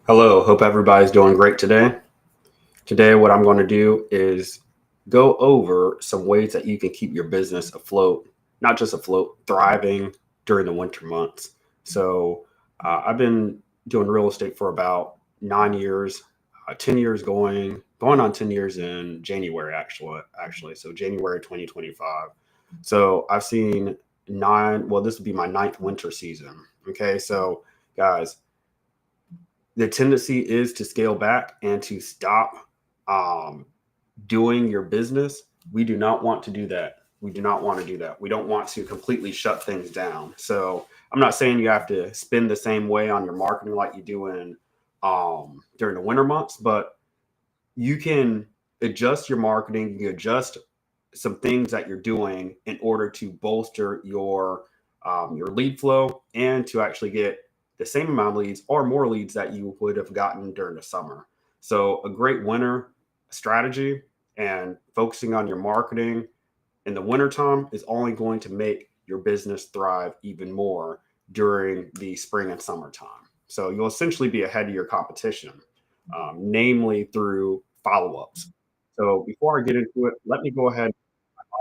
Hello, hope everybody's doing great today. Today, what I'm going to do is go over some ways that you can keep your business afloat, not just afloat, thriving during the winter months. I've been doing real estate for about 9 years, 10 years going on 10 years in January, actually. So January 2025. So I've seen well, this would be my ninth winter season. Okay. So guys, the tendency is to scale back and to stop um, doing your business. We do not want to do that. We do not want to do that. We don't want to completely shut things down. So I'm not saying you have to spend the same way on your marketing like you do in during the winter months, but you can adjust your marketing. You can adjust some things that you're doing in order to bolster your lead flow and to actually get the same amount of leads or more leads that you would have gotten during the summer. So a great winter strategy and focusing on your marketing in the wintertime is only going to make your business thrive even more during the spring and summertime. So you'll essentially be ahead of your competition, namely through follow-ups. So before I get into it, let me go ahead.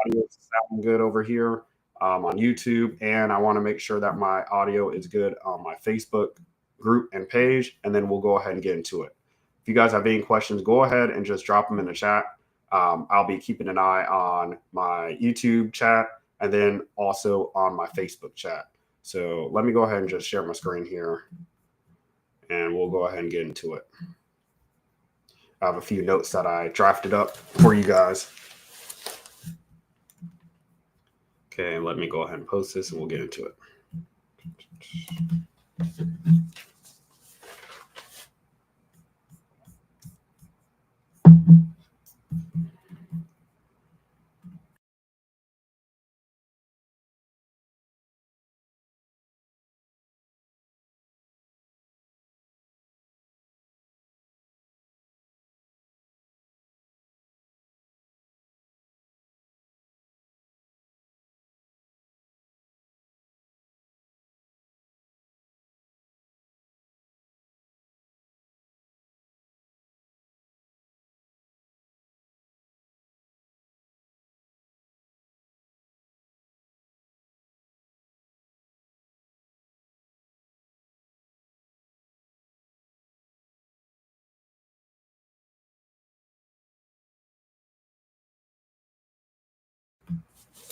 Audio is sounding good over here on YouTube, and I want to make sure that my audio is good on my Facebook group and page, and then we'll go ahead and get into it. If you guys have any questions, go ahead and just drop them in the chat. I'll be keeping an eye on my YouTube chat and then also on my Facebook chat. So let me go ahead and just share my screen here, and we'll go ahead and get into it. I have a few notes that I drafted up for you guys. Okay, let me go ahead and post this and we'll get into it.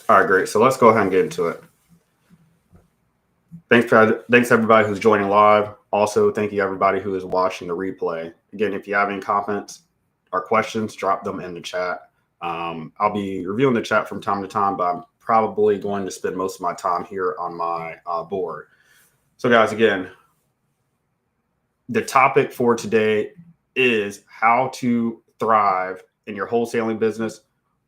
All right, great. So let's go ahead and get into it. Thanks everybody who's joining live. Also, thank you everybody who is watching the replay. Again, if you have any comments or questions, drop them in the chat. I'll be reviewing the chat from time to time, but I'm probably going to spend most of my time here on my board. So guys, again, the topic for today is how to thrive in your wholesaling business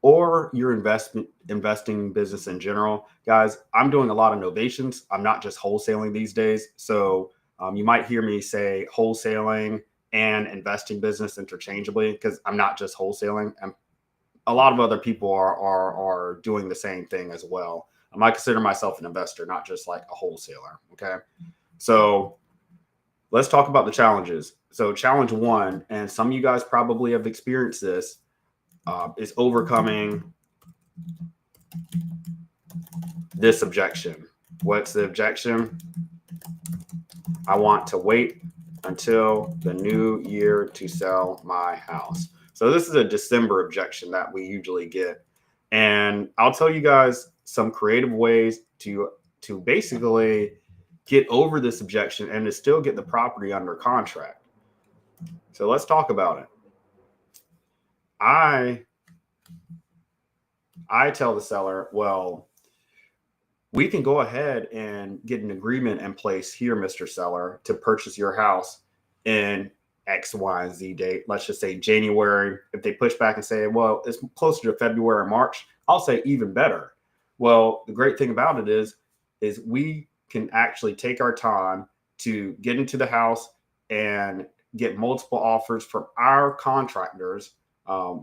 or your investing business in general. Guys, I'm doing a lot of novations. I'm not just wholesaling these days. So you might hear me say wholesaling and investing business interchangeably because I'm not just wholesaling. And a lot of other people are doing the same thing as well. I consider myself an investor, not just like a wholesaler. Okay. So let's talk about the challenges. So challenge one, and some of you guys probably have experienced this, is overcoming this objection. What's the objection? I want to wait until the new year to sell my house. So this is a December objection that we usually get. And I'll tell you guys some creative ways to basically get over this objection and to still get the property under contract. So let's talk about it. I tell the seller, well, we can go ahead and get an agreement in place here, Mr. Seller, to purchase your house in X, Y, and Z date. Let's just say January. If they push back and say, well, it's closer to February or March, I'll say even better. Well, the great thing about it is we can actually take our time to get into the house and get multiple offers from our contractors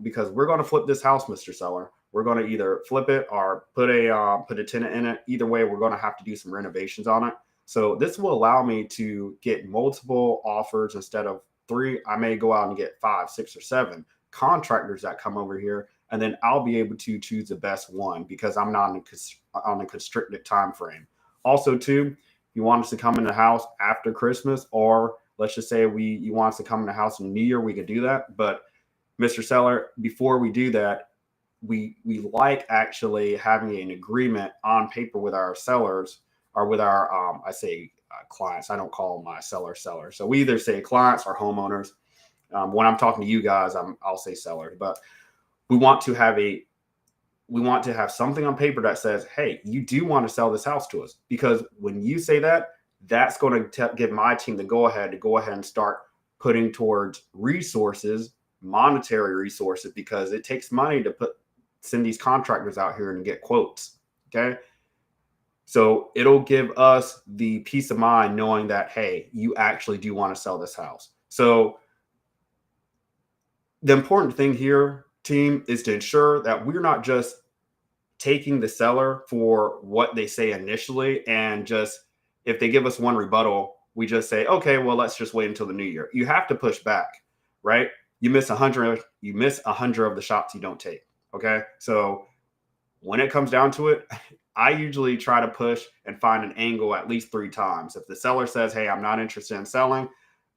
because we're going to flip this house, Mr. Seller. We're going to either flip it or put a tenant in it. Either way, we're going to have to do some renovations on it. So this will allow me to get multiple offers instead of 3, I may go out and get 5, 6, or 7 contractors that come over here, and then I'll be able to choose the best one because I'm not on a constricted time frame. Also, too, if you want us to come in the house after Christmas, or let's just say you want us to come in the house in the New Year, we could do that. But Mr. Seller, before we do that, we like actually having an agreement on paper with our sellers, or with our I say clients. I don't call my seller. So we either say clients or homeowners. When I'm talking to you guys, I'll say sellers. But we want to have something on paper that says, hey, you do want to sell this house to us. Because when you say that, that's going to give my team the go ahead and start putting towards resources, monetary resources, because it takes money to send these contractors out here and get quotes. Okay. So it'll give us the peace of mind knowing that, hey, you actually do want to sell this house. So the important thing here, team, is to ensure that we're not just taking the seller for what they say initially, and just, if they give us one rebuttal, we just say, okay, well, let's just wait until the new year. You have to push back, right? You miss 100 of the shots you don't take. Okay. So when it comes down to it, I usually try to push and find an angle at least 3 times. If the seller says, hey, I'm not interested in selling,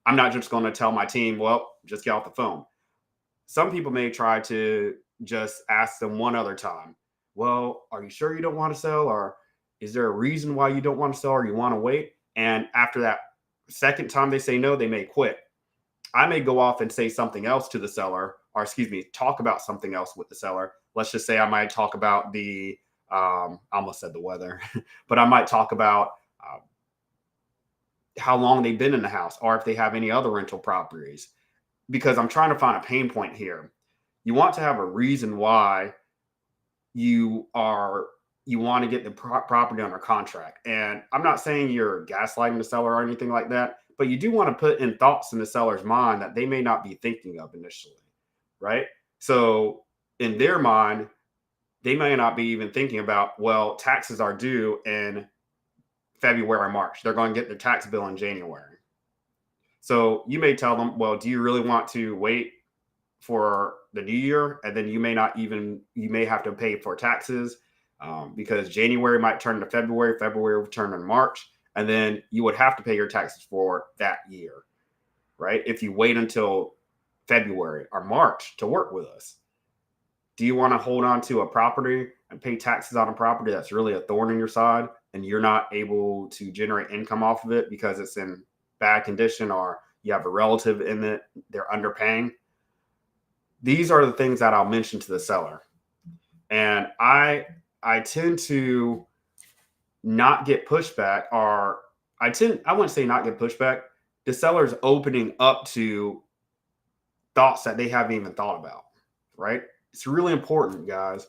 I'm not just going to tell my team, well, just get off the phone. Some people may try to just ask them one other time, well, are you sure you don't want to sell? Or is there a reason why you don't want to sell, or you want to wait? And after that second time they say no, they may quit. I may go off and say something else to the seller, or talk about something else with the seller. Let's just say I might talk about I almost said the weather, but I might talk about how long they've been in the house, or if they have any other rental properties, because I'm trying to find a pain point here. You want to have a reason why you want to get the property under contract. And I'm not saying you're gaslighting the seller or anything like that, but you do want to put in thoughts in the seller's mind that they may not be thinking of initially, right? So in their mind, they may not be even thinking about, well, taxes are due in February, March. They're going to get their tax bill in January. So you may tell them, well, do you really want to wait for the new year? And then you may have to pay for taxes because January might turn to February, February will turn to March, and then you would have to pay your taxes for that year, right? If you wait until February or March to work with us. Do you want to hold on to a property and pay taxes on a property that's really a thorn in your side, and you're not able to generate income off of it because it's in bad condition, or you have a relative in it, they're underpaying? These are the things that I'll mention to the seller. And I tend to not get pushback, or I wouldn't say not get pushback. The seller's opening up to thoughts that they haven't even thought about, right? It's really important, guys.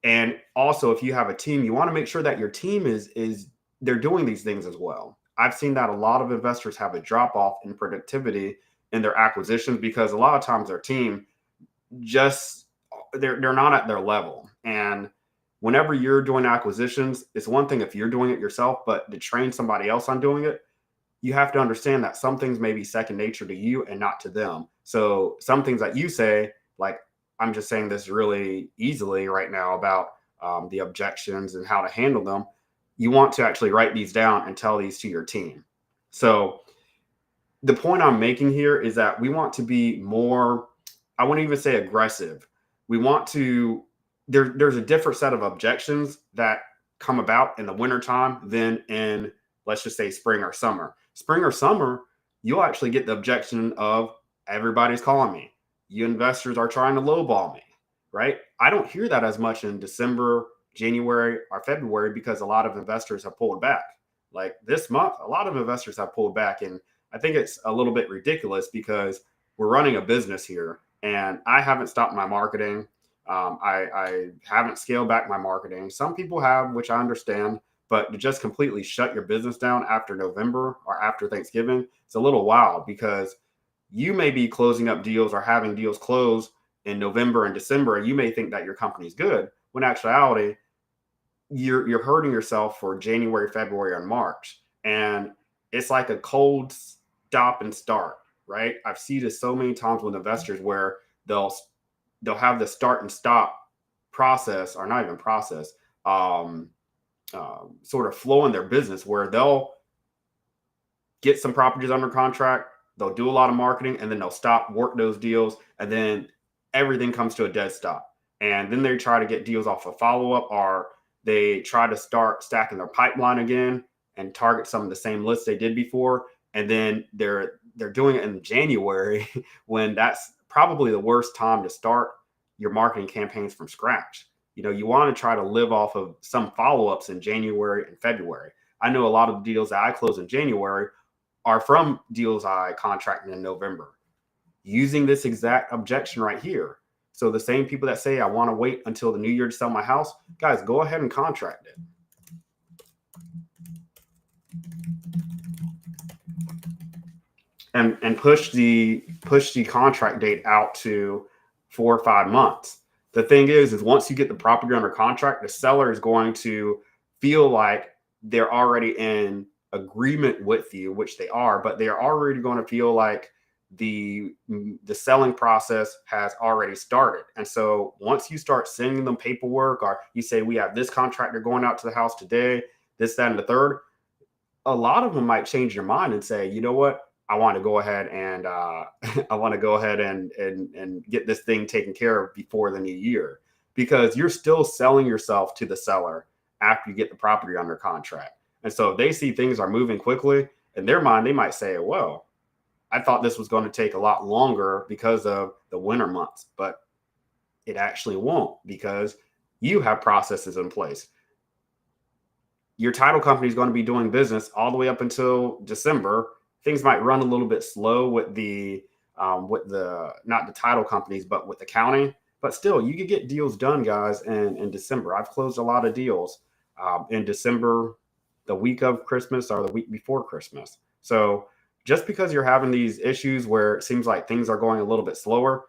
And also, if you have a team, you want to make sure that your team they're doing these things as well. I've seen that a lot of investors have a drop off in productivity in their acquisitions because a lot of times their team they're not at their level. And whenever you're doing acquisitions, it's one thing if you're doing it yourself, but to train somebody else on doing it, you have to understand that some things may be second nature to you and not to them. So some things that you say, like, I'm just saying this really easily right now about the objections and how to handle them. You want to actually write these down and tell these to your team. So the point I'm making here is that we want to be more, I wouldn't even say aggressive. We want to, there's a different set of objections that come about in the wintertime than in, let's just say, spring or summer. Spring or summer, you'll actually get the objection of everybody's calling me. You investors are trying to lowball me, right? I don't hear that as much in December, January, or February because a lot of investors have pulled back. Like this month, a lot of investors have pulled back. And I think it's a little bit ridiculous because we're running a business here and I haven't stopped my marketing. I haven't scaled back my marketing. Some people have, which I understand, but to just completely shut your business down after November or after Thanksgiving, it's a little wild because you may be closing up deals or having deals close in November and December, and you may think that your company's good, when in actuality, you're hurting yourself for January, February, and March. And it's like a cold stop and start. right? I've seen this so many times with investors where they'll have the start and stop process, or not even process, sort of flow in their business where they'll get some properties under contract, they'll do a lot of marketing, and then they'll stop, work those deals, and then everything comes to a dead stop. And then they try to get deals off a follow-up, or they try to start stacking their pipeline again and target some of the same lists they did before. And then they're doing it in January when that's probably the worst time to start your marketing campaigns from scratch. You want to try to live off of some follow-ups in January and February. I know a lot of the deals that I close in January are from deals I contracted in November, using this exact objection right here. So the same people that say, I want to wait until the new year to sell my house, guys, go ahead and contract it. And push the contract date out to 4 or 5 months. The thing is once you get the property under contract, the seller is going to feel like they're already in agreement with you, which they are, but they are already going to feel like the selling process has already started. And so once you start sending them paperwork, or you say, we have this contractor going out to the house today, this, that, and the third, a lot of them might change their mind and say, you know what, I want to go ahead and and get this thing taken care of before the new year, because you're still selling yourself to the seller after you get the property under contract. And so if they see things are moving quickly, in their mind, they might say, well, I thought this was going to take a lot longer because of the winter months, but it actually won't, because you have processes in place. Your title company is going to be doing business all the way up until December. Things might run a little bit slow with the not the title companies, but with the county. But still, you could get deals done, guys, in December. I've closed a lot of deals in December, the week of Christmas or the week before Christmas. So just because you're having these issues where it seems like things are going a little bit slower,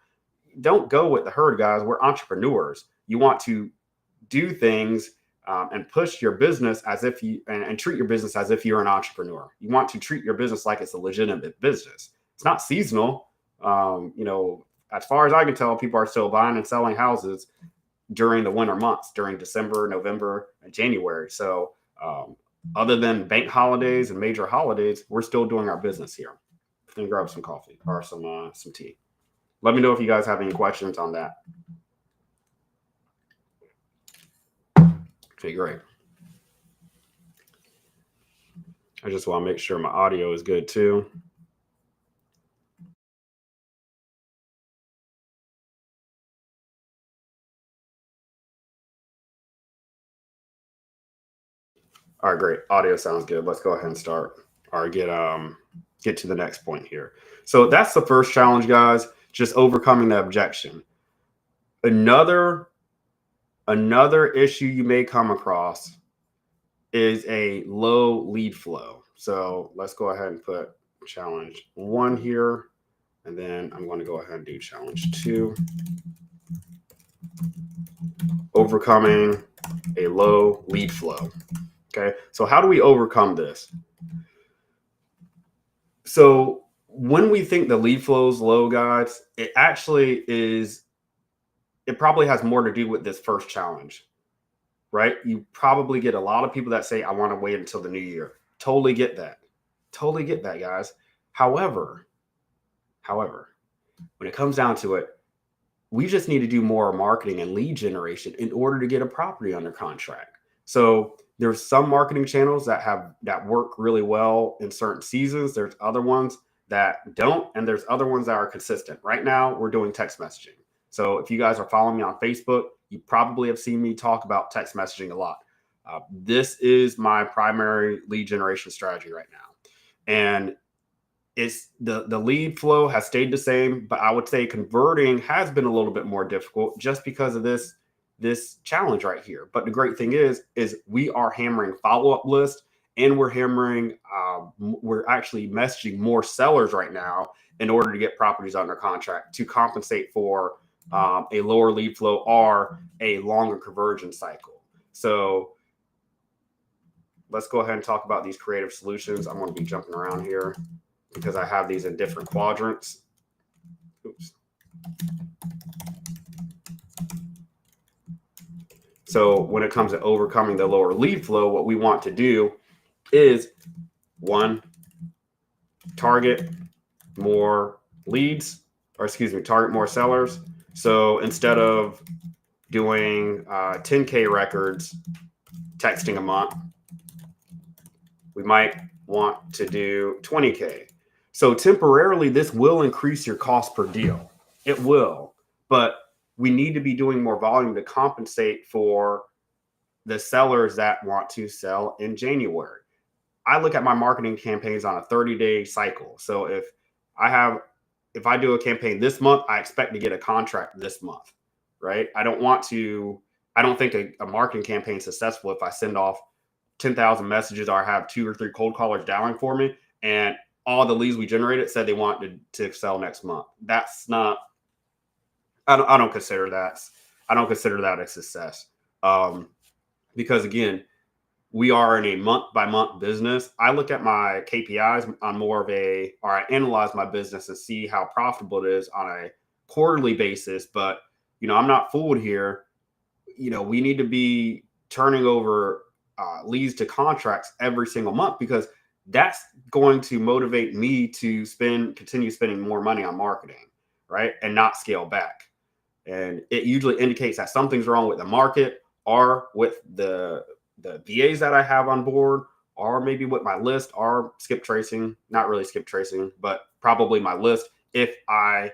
don't go with the herd, guys. We're entrepreneurs. You want to do things and push your business as if you and treat your business as if you're an entrepreneur. You want to treat your business like it's a legitimate business. It's not seasonal. As far as I can tell, people are still buying and selling houses during the winter months, during December, November, and January. So other than bank holidays and major holidays, we're still doing our business here. And grab some coffee or some tea. Let me know if you guys have any questions on that. Okay, great. I just want to make sure my audio is good too. All right, great. Audio sounds good. Let's go ahead and start or get to the next point here. So that's the first challenge, guys, just overcoming the objection. Another issue you may come across is a low lead flow. So let's go ahead and put challenge 1 here, and then I'm going to go ahead and do challenge 2. Overcoming a low lead flow. Okay, so how do we overcome this? So when we think the lead flow is low, guys, it probably has more to do with this first challenge, right? You probably get a lot of people that say, I want to wait until the new year. Totally get that. Totally get that, guys. However, when it comes down to it, we just need to do more marketing and lead generation in order to get a property under contract. So there's some marketing channels that work really well in certain seasons. There's other ones that don't, and there's other ones that are consistent. Right now, we're doing text messaging. So if you guys are following me on Facebook, you probably have seen me talk about text messaging a lot. This is my primary lead generation strategy right now. And it's the lead flow has stayed the same, but I would say converting has been a little bit more difficult just because of this challenge right here. But the great thing is we are hammering follow-up lists, and we're actually messaging more sellers right now in order to get properties under contract to compensate for a lower lead flow or a longer conversion cycle. So let's go ahead and talk about these creative solutions. I'm going to be jumping around here. because I have these in different quadrants. Oops. So when it comes to overcoming the lower lead flow, what we want to do is, one, target more leads, or excuse me, target more sellers. So instead of doing 10K records texting a month, we might want to do 20K. So temporarily, this will increase your cost per deal. It will, but we need to be doing more volume to compensate for the sellers that want to sell in January. I look at my marketing campaigns on a 30-day cycle. So if I do a campaign this month, I expect to get a contract this month, right? I don't think a marketing campaign is successful if I send off 10,000 messages or I have 2 or 3 cold callers dialing for me and all the leads we generated said they wanted to sell next month. That's not, I don't consider that a success. Because again, we are in a month by month business. I look at my KPIs on I analyze my business and see how profitable it is on a quarterly basis. But, I'm not fooled here. We need to be turning over leads to contracts every single month, because that's going to motivate me to continue spending more money on marketing, right? And not scale back. And it usually indicates that something's wrong with the market or with the VAs that I have on board, or maybe with my list, or skip tracing, not really skip tracing, but probably my list if I'm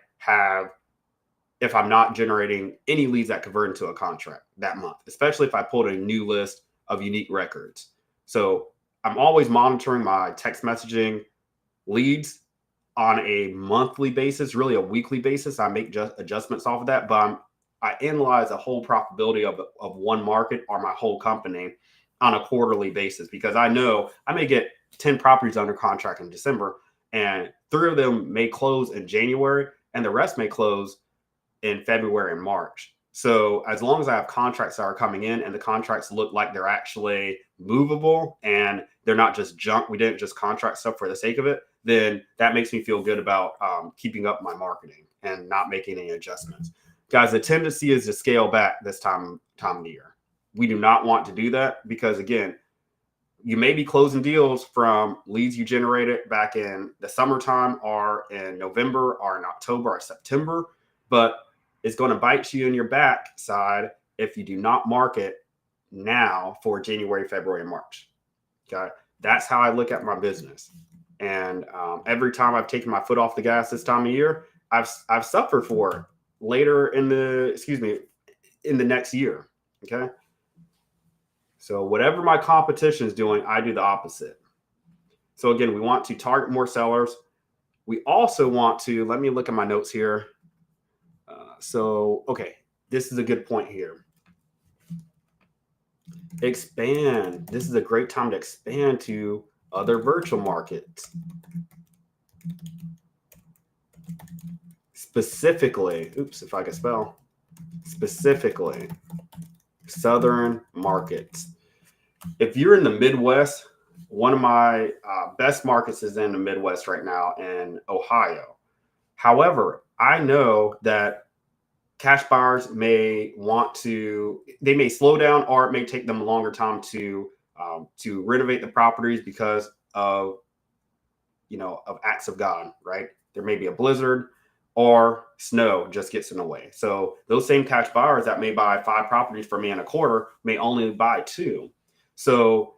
not generating any leads that convert into a contract that month, especially if I pulled a new list of unique records. So I'm always monitoring my text messaging leads on a monthly basis, really a weekly basis. I make adjustments off of that, but I analyze the whole profitability of one market or my whole company on a quarterly basis, because I know I may get 10 properties under contract in December, and 3 of them may close in January and the rest may close in February and March. So as long as I have contracts that are coming in and the contracts look like they're actually movable and they're not just junk, we didn't just contract stuff for the sake of it, then that makes me feel good about keeping up my marketing and not making any adjustments. Guys, the tendency is to scale back this time of the year. We do not want to do that, because again, you may be closing deals from leads you generated back in the summertime or in November or in October or September, but it's going to bite you in your backside if you do not market now for January, February, and March. Okay, that's how I look at my business. And every time I've taken my foot off the gas this time of year, I've suffered for it later in the next year. Okay. So whatever my competition is doing, I do the opposite. So again, we want to target more sellers. We also want to, let me look at my notes here. Okay, this is a good point here. Expand. This is a great time to expand to other virtual markets. Specifically, southern markets. If you're in the Midwest, one of my best markets is in the Midwest right now in Ohio. However, I know that cash buyers may slow down, or it may take them a longer time to renovate the properties because of acts of God, right? There may be a blizzard or snow just gets in the way. So those same cash buyers that may buy 5 properties from me in a quarter may only buy 2. So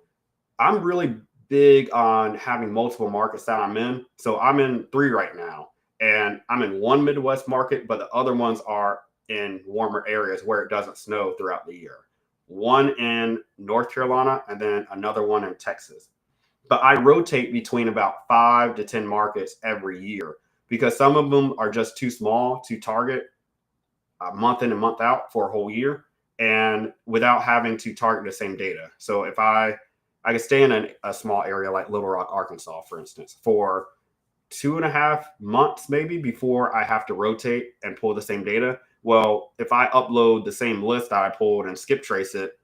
I'm really big on having multiple markets that I'm in. So I'm in 3 right now, and I'm in 1 Midwest market, but the other ones are in warmer areas where it doesn't snow throughout the year. 1 in North Carolina and then another one in Texas. But I rotate between about 5 to 10 markets every year, because some of them are just too small to target month in and month out for a whole year, and without having to target the same data. So if I could stay in a small area like Little Rock, Arkansas, for instance, for 2.5 months maybe before I have to rotate and pull the same data. Well, if I upload the same list that I pulled and skip trace it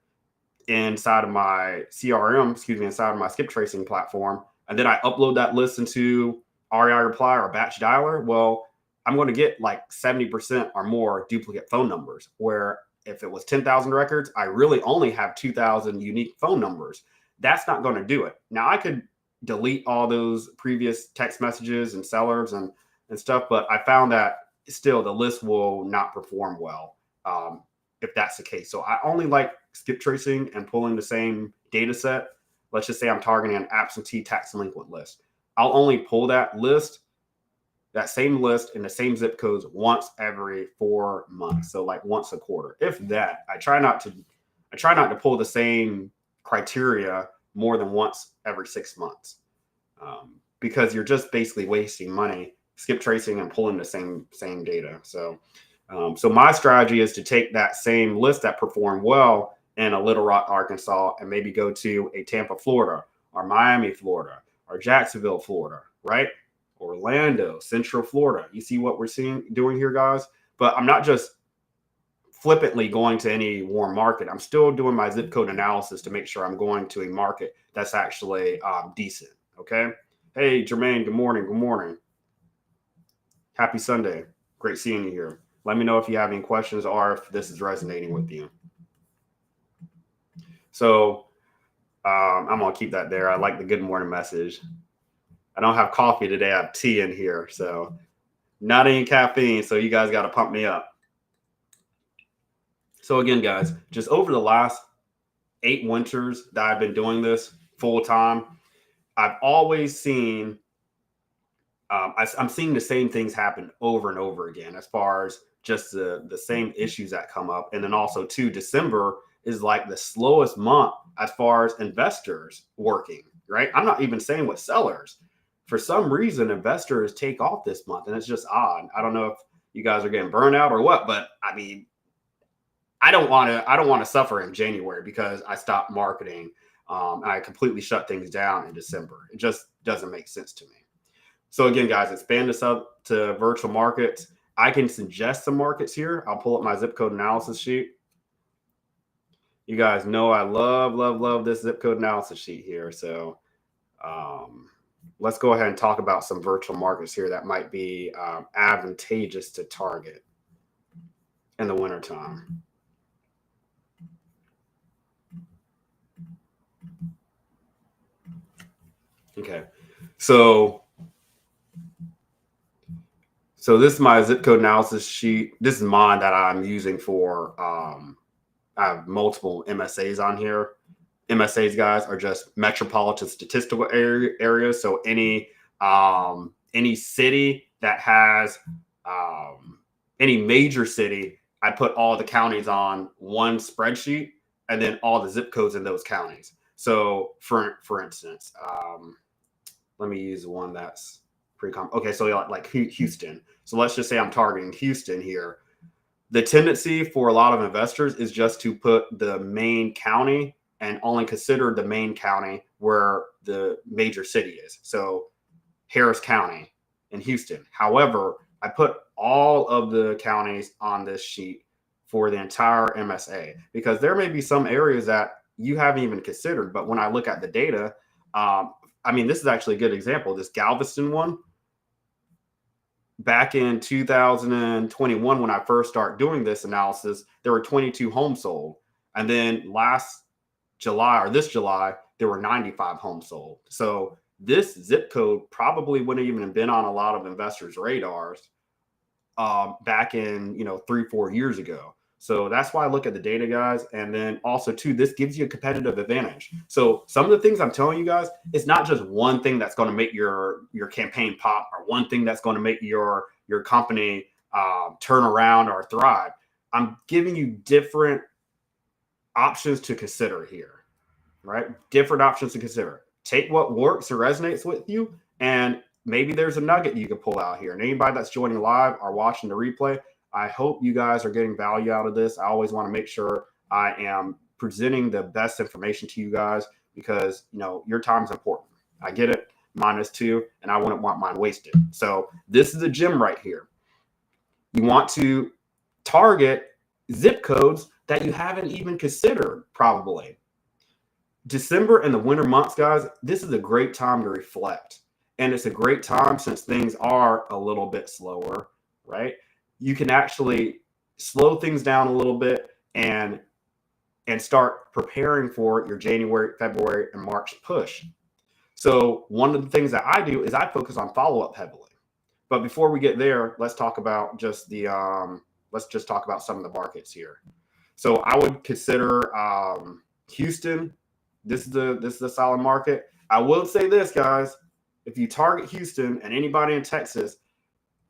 inside of my CRM, inside of my skip tracing platform, and then I upload that list into REI reply or batch dialer, well, I'm going to get like 70% or more duplicate phone numbers, where if it was 10,000 records, I really only have 2,000 unique phone numbers. That's not going to do it. Now, I could delete all those previous text messages and sellers and stuff, but I found that still the list will not perform well if that's the case. So I only like skip tracing and pulling the same data set. Let's just say I'm targeting an absentee tax delinquent list. I'll only pull that same list in the same zip codes once every 4 months. So like once a quarter, if that. I try not to pull the same criteria more than once every 6 months, because you're just basically wasting money skip tracing and pulling the same data. So my strategy is to take that same list that performed well in a Little Rock, Arkansas, and maybe go to a Tampa, Florida, or Miami, Florida, or Jacksonville, Florida, right? Orlando, Central Florida. You see what we're doing here, guys? But I'm not just flippantly going to any warm market. I'm still doing my zip code analysis to make sure I'm going to a market that's actually decent. Okay. Hey, Jermaine, good morning. Good morning. Happy Sunday. Great seeing you here. Let me know if you have any questions or if this is resonating with you. So I'm going to keep that there. I like the good morning message. I don't have coffee today. I have tea in here. So not any caffeine. So you guys got to pump me up. So again, guys, just over the last 8 winters that I've been doing this full time, I've always seen, I'm seeing the same things happen over and over again, as far as just the same issues that come up. And then also too, December is like the slowest month as far as investors working, right? I'm not even saying with sellers. For some reason, investors take off this month, and it's just odd. I don't know if you guys are getting burned out or what, but I mean, I don't want to suffer in January because I stopped marketing. I completely shut things down in December. It just doesn't make sense to me. So again, guys, expand this up to virtual markets. I can suggest some markets here. I'll pull up my zip code analysis sheet. You guys know I love this zip code analysis sheet here. So let's go ahead and talk about some virtual markets here that might be advantageous to target in the wintertime. Okay, so this is my zip code analysis sheet. This is mine that I'm using for, I have multiple MSAs on here. MSAs, guys, are just metropolitan statistical areas. So any city that has any major city, I put all the counties on one spreadsheet and then all the zip codes in those counties. So for instance, let me use one that's pretty common. Okay, so like Houston. So let's just say I'm targeting Houston here. The tendency for a lot of investors is just to put the main county and only consider the main county where the major city is. So Harris County in Houston. However, I put all of the counties on this sheet for the entire MSA, because there may be some areas that you haven't even considered. But when I look at the data, I mean, this is actually a good example. This Galveston one, back in 2021, when I first started doing this analysis, there were 22 homes sold. And then this July, there were 95 homes sold. So this zip code probably wouldn't even have been on a lot of investors' radars back in 3-4 years ago. So that's why I look at the data, guys. And then also too, this gives you a competitive advantage. So some of the things I'm telling you guys, it's not just one thing that's going to make your campaign pop, or one thing that's going to make your company turn around or thrive. I'm giving you different options to consider here, right? Different options to consider. Take what works or resonates with you, and maybe there's a nugget you can pull out here. And anybody that's joining live or watching the replay, I hope you guys are getting value out of this. I always want to make sure I am presenting the best information to you guys, because your time is important. I get it. Mine is too, and I wouldn't want mine wasted. So this is a gem right here. You want to target zip codes that you haven't even considered, probably. December and the winter months, guys, this is a great time to reflect. And it's a great time since things are a little bit slower, right? You can actually slow things down a little bit and start preparing for your January, February, and March push. So one of the things that I do is I focus on follow-up heavily. But before we get there, let's talk about just the let's just talk about some of the markets here. So I would consider Houston. This is the solid market. I will say this, guys. If you target Houston and anybody in Texas,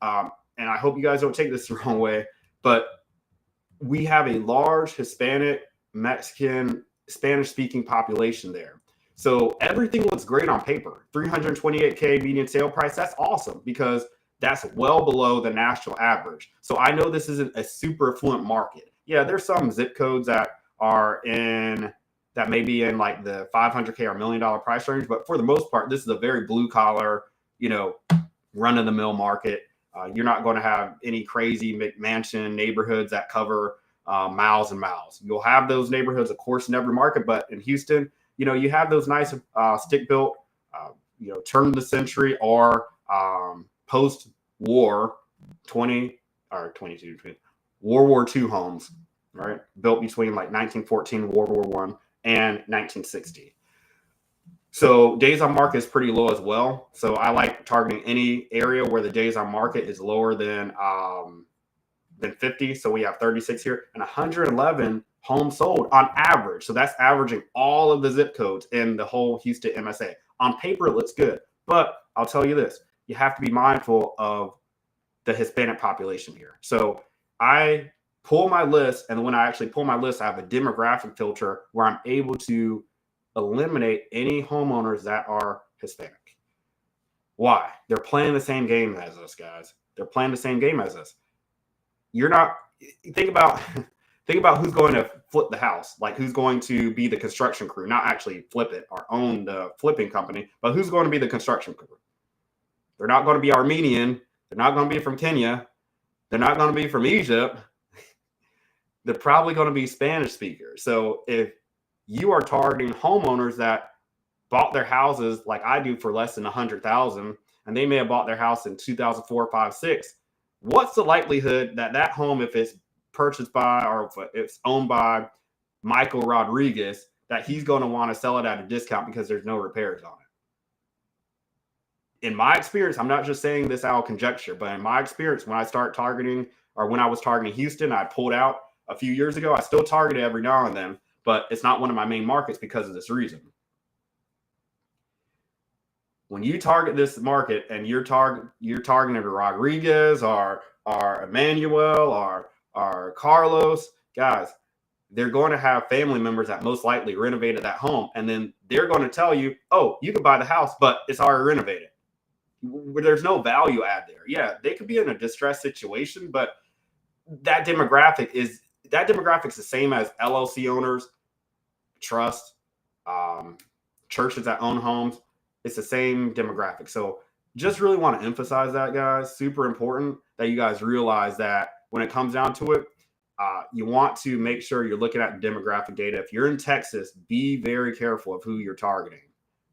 and I hope you guys don't take this the wrong way, but we have a large Hispanic, Mexican, Spanish-speaking population there. So everything looks great on paper. 328K median sale price, that's awesome because that's well below the national average. So I know this isn't a super affluent market. Yeah, there's some zip codes that may be in like the 500K or $1 million price range, but for the most part, this is a very blue collar, run-of-the-mill market. You're not going to have any crazy McMansion neighborhoods that cover miles and miles. You'll have those neighborhoods, of course, in every market, but in Houston, you have those nice stick-built, turn of the century or post-war 22 World War II homes, right? Built between like 1914, World War I, and 1960. So days on market is pretty low as well. So I like targeting any area where the days on market is lower than 50. So we have 36 here and 111 homes sold on average. So that's averaging all of the zip codes in the whole Houston MSA. On paper, it looks good, but I'll tell you this: you have to be mindful of the Hispanic population here. So I pull my list, and when I actually pull my list, I have a demographic filter where I'm able to eliminate any homeowners that are Hispanic. Why? They're playing the same game as us, guys. They're playing the same game as us. You're not think about who's going to flip the house, like who's going to be the construction crew, not actually flip it or own the flipping company, but who's going to be the construction crew. They're not going to be Armenian. They're not going to be from Kenya. They're not going to be from Egypt. They're probably going to be Spanish speakers. So if you are targeting homeowners that bought their houses like I do for less than $100,000, and they may have bought their house in 2004, 5, 6, what's the likelihood that home, if it's purchased by or if it's owned by Michael Rodriguez, that he's going to want to sell it at a discount because there's no repairs on it? In my experience, I'm not just saying this out of conjecture, but in my experience, when I start targeting, or when I was targeting Houston, I pulled out a few years ago. I still target it every now and then, but it's not one of my main markets because of this reason. When you target this market and you're targeting Rodriguez or Emmanuel or Carlos, guys, they're going to have family members that most likely renovated that home, and then they're going to tell you, "Oh, you can buy the house, but it's already renovated." Where there's no value add there. Yeah, they could be in a distressed situation, but that demographic is the same as LLC owners, trust, churches that own homes. It's the same demographic. So just really want to emphasize that, guys. Super important that you guys realize that when it comes down to it, you want to make sure you're looking at demographic data. If you're in Texas, be very careful of who you're targeting.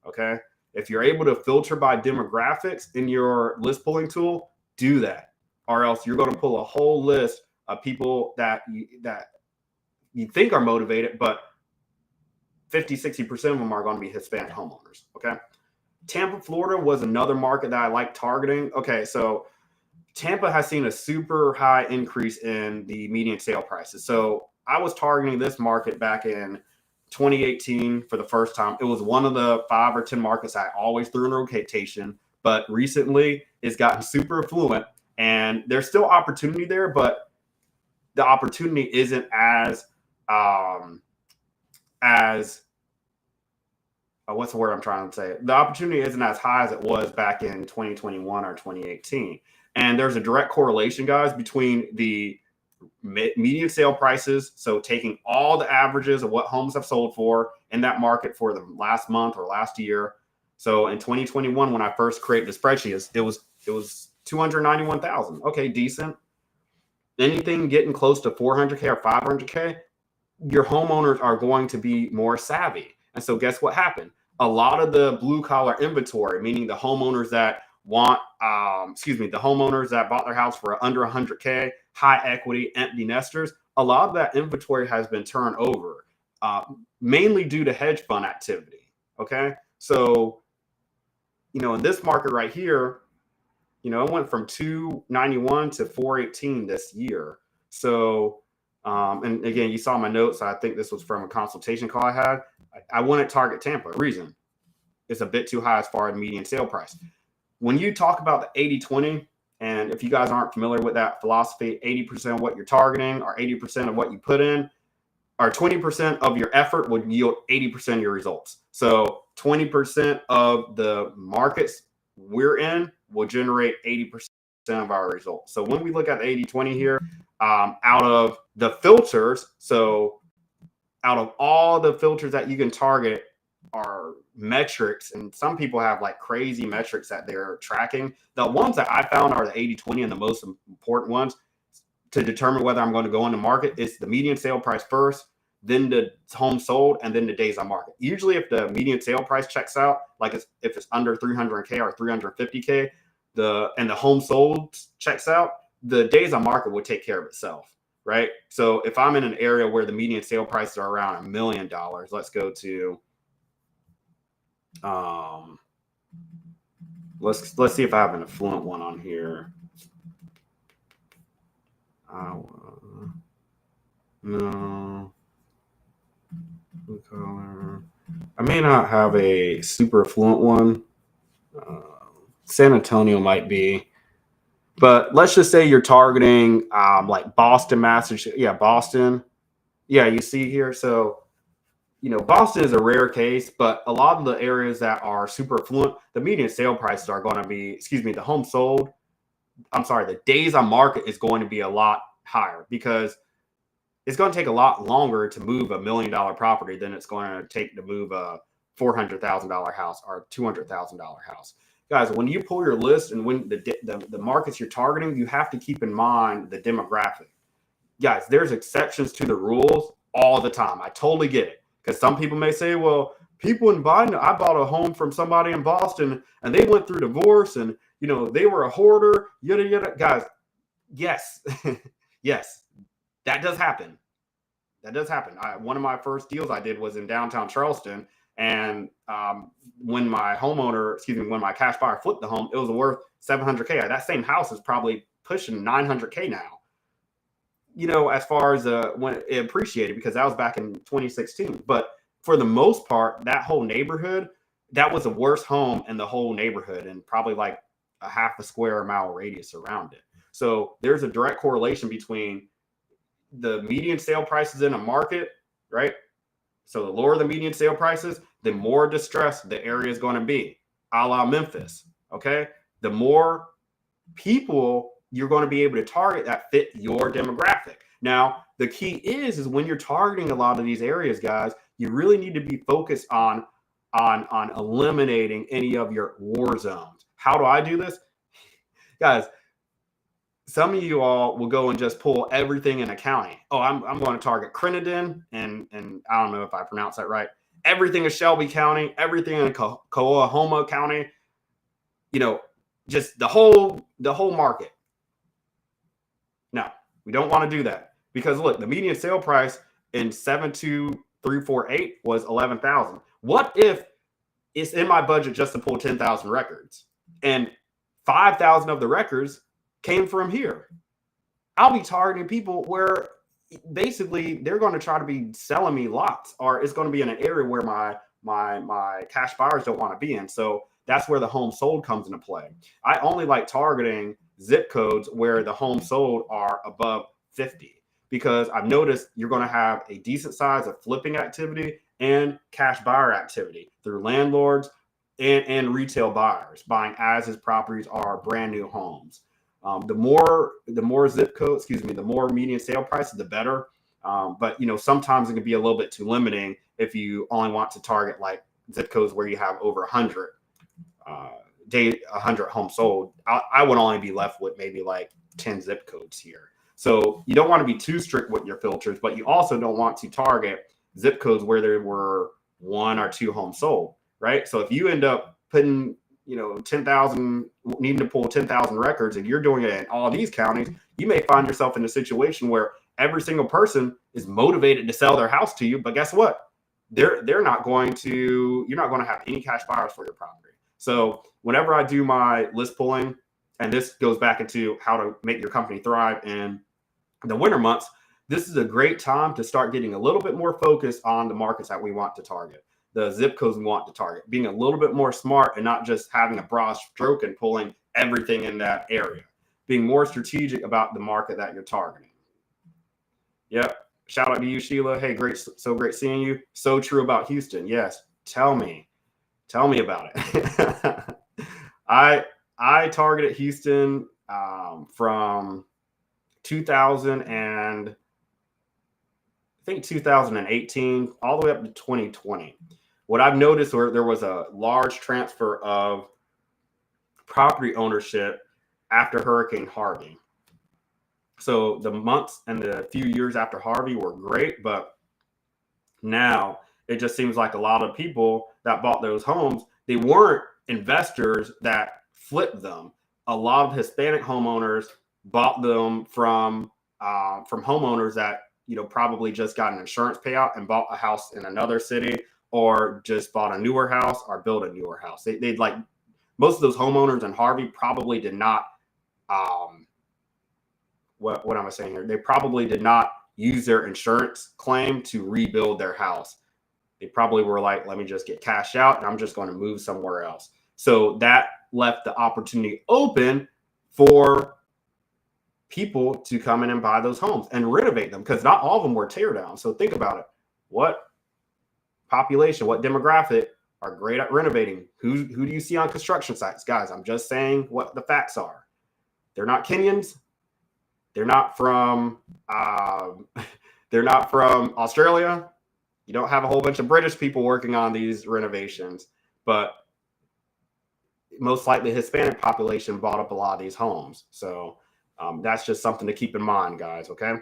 Okay. If you're able to filter by demographics in your list pulling tool, do that, or else you're going to pull a whole list of people that you think are motivated, but 50-60% of them are going to be Hispanic homeowners. Okay. Tampa, Florida was another market that I like targeting. Okay, so Tampa has seen a super high increase in the median sale prices. So I was targeting this market back in 2018 for the first time. It was one of the 5 or 10 markets I always threw in rotation, but recently it's gotten super affluent, and there's still opportunity there, but the opportunity isn't as what's the word I'm trying to say? The opportunity isn't as high as it was back in 2021 or 2018. And there's a direct correlation, guys, between the median sale prices. So taking all the averages of what homes have sold for in that market for the last month or last year. So in 2021, when I first created the spreadsheet, it was 291,000. Okay, decent. Anything getting close to 400K or 500K, your homeowners are going to be more savvy. And so guess what happened? a lot of the blue collar inventory, meaning the homeowners that the homeowners that bought their house for under 100K, high equity, empty nesters, a lot of that inventory has been turned over, mainly due to hedge fund activity. Okay. So, in this market right here, it went from 291 to 418 this year. So, and again, you saw my notes. I think this was from a consultation call I had. I wouldn't target Tampa. Reason, it's a bit too high as far as median sale price. When you talk about the 80-20, and if you guys aren't familiar with that philosophy, 80% of what you're targeting or 80% of what you put in, or 20% of your effort would yield 80% of your results. So 20% of the markets we're in will generate 80% of our results. So when we look at the 80-20 here, out of the filters, so out of all the filters that you can target are metrics, and some people have like crazy metrics that they're tracking. The ones that I found are the 80-20, and the most important ones to determine whether I'm going to go in the market is the median sale price first, then the home sold, and then the days on market. Usually if the median sale price checks out, like if it's under 300K or 350K, and the home sold checks out, the days on market will take care of itself, right? So if I'm in an area where the median sale prices are around $1 million, let's go to let's see if I have an affluent one on here. No. Blue collar. I may not have a super affluent one. San Antonio might be. But let's just say you're targeting like Boston, Massachusetts. Yeah, Boston. Yeah, you see here. So, Boston is a rare case, but a lot of the areas that are super affluent, the median sale prices are going to be, the home sold. The days on market is going to be a lot higher because it's going to take a lot longer to move $1 million property than it's going to take to move a $400,000 house or $200,000 house. Guys, when you pull your list and when the markets you're targeting, you have to keep in mind the demographic. Guys, there's exceptions to the rules all the time. I totally get it. Because some people may say, well, people in Biden, I bought a home from somebody in Boston and they went through divorce and, they were a hoarder, yada, yada. Guys, yes, yes, that does happen. That does happen. One of my first deals I did was in downtown Charleston. And when my cash buyer flipped the home, it was worth $700K. That same house is probably pushing $900K now. As far as when it appreciated, because that was back in 2016. But for the most part, that whole neighborhood, that was the worst home in the whole neighborhood and probably like a half a square mile radius around it. So there's a direct correlation between the median sale prices in a market, right? So the lower the median sale prices, the more distressed the area is going to be, a la Memphis, okay? The more people you're going to be able to target that fit your demographic. Now, the key is when you're targeting a lot of these areas, guys, you really need to be focused on eliminating any of your war zones. How do I do this? Guys, some of you all will go and just pull everything in a county. Oh, I'm going to target Crittenden, and I don't know if I pronounced that right. Everything in Shelby County, everything in Coahoma County, just the whole market. No, we don't want to do that because look, the median sale price in 72348 was 11,000. What if it's in my budget just to pull 10,000 records and 5,000 of the records came from here? I'll be targeting people where basically they're going to try to be selling me lots, or it's going to be in an area where my cash buyers don't want to be in. So that's where the home sold comes into play. I only like targeting zip codes where the home sold are above 50 because I've noticed you're going to have a decent size of flipping activity and cash buyer activity through landlords and retail buyers buying as his properties are brand new homes. The more zip codes, the more median sale prices, the better. But sometimes it can be a little bit too limiting if you only want to target like zip codes where you have over 100 homes sold. I would only be left with maybe like 10 zip codes here. So you don't want to be too strict with your filters, but you also don't want to target zip codes where there were 1 or 2 homes sold. right? So if you end up putting, 10,000, needing to pull 10,000 records, and you're doing it in all these counties, you may find yourself in a situation where every single person is motivated to sell their house to you. But guess what? You're not going to have any cash buyers for your property. So whenever I do my list pulling, and this goes back into how to make your company thrive in the winter months, this is a great time to start getting a little bit more focused on the markets that we want to target, the zip codes we want to target, being a little bit more smart and not just having a broad stroke and pulling everything in that area, being more strategic about the market that you're targeting. Yep. Shout out to you, Sheila. Hey, great. So great seeing you. So true about Houston. Yes. Tell me about it. I targeted Houston from 2018 all the way up to 2020. What I've noticed, where there was a large transfer of property ownership after Hurricane Harvey. So the months and the few years after Harvey were great, but now it just seems like a lot of people that bought those homes, they weren't investors that flipped them. A lot of Hispanic homeowners bought them from homeowners that probably just got an insurance payout and bought a house in another city, or just bought a newer house or built a newer house. They'd like, most of those homeowners in Harvey probably did not. What am I saying here? They probably did not use their insurance claim to rebuild their house. They probably were like, let me just get cash out and I'm just going to move somewhere else. So that left the opportunity open for people to come in and buy those homes and renovate them, because not all of them were tear down. So think about it. What population, what demographic are great at renovating? Who do you see on construction sites? Guys, I'm just saying what the facts are. They're not Kenyans. They're not from Australia. You don't have a whole bunch of British people working on these renovations, but most likely Hispanic population bought up a lot of these homes. So that's just something to keep in mind, guys. Okay.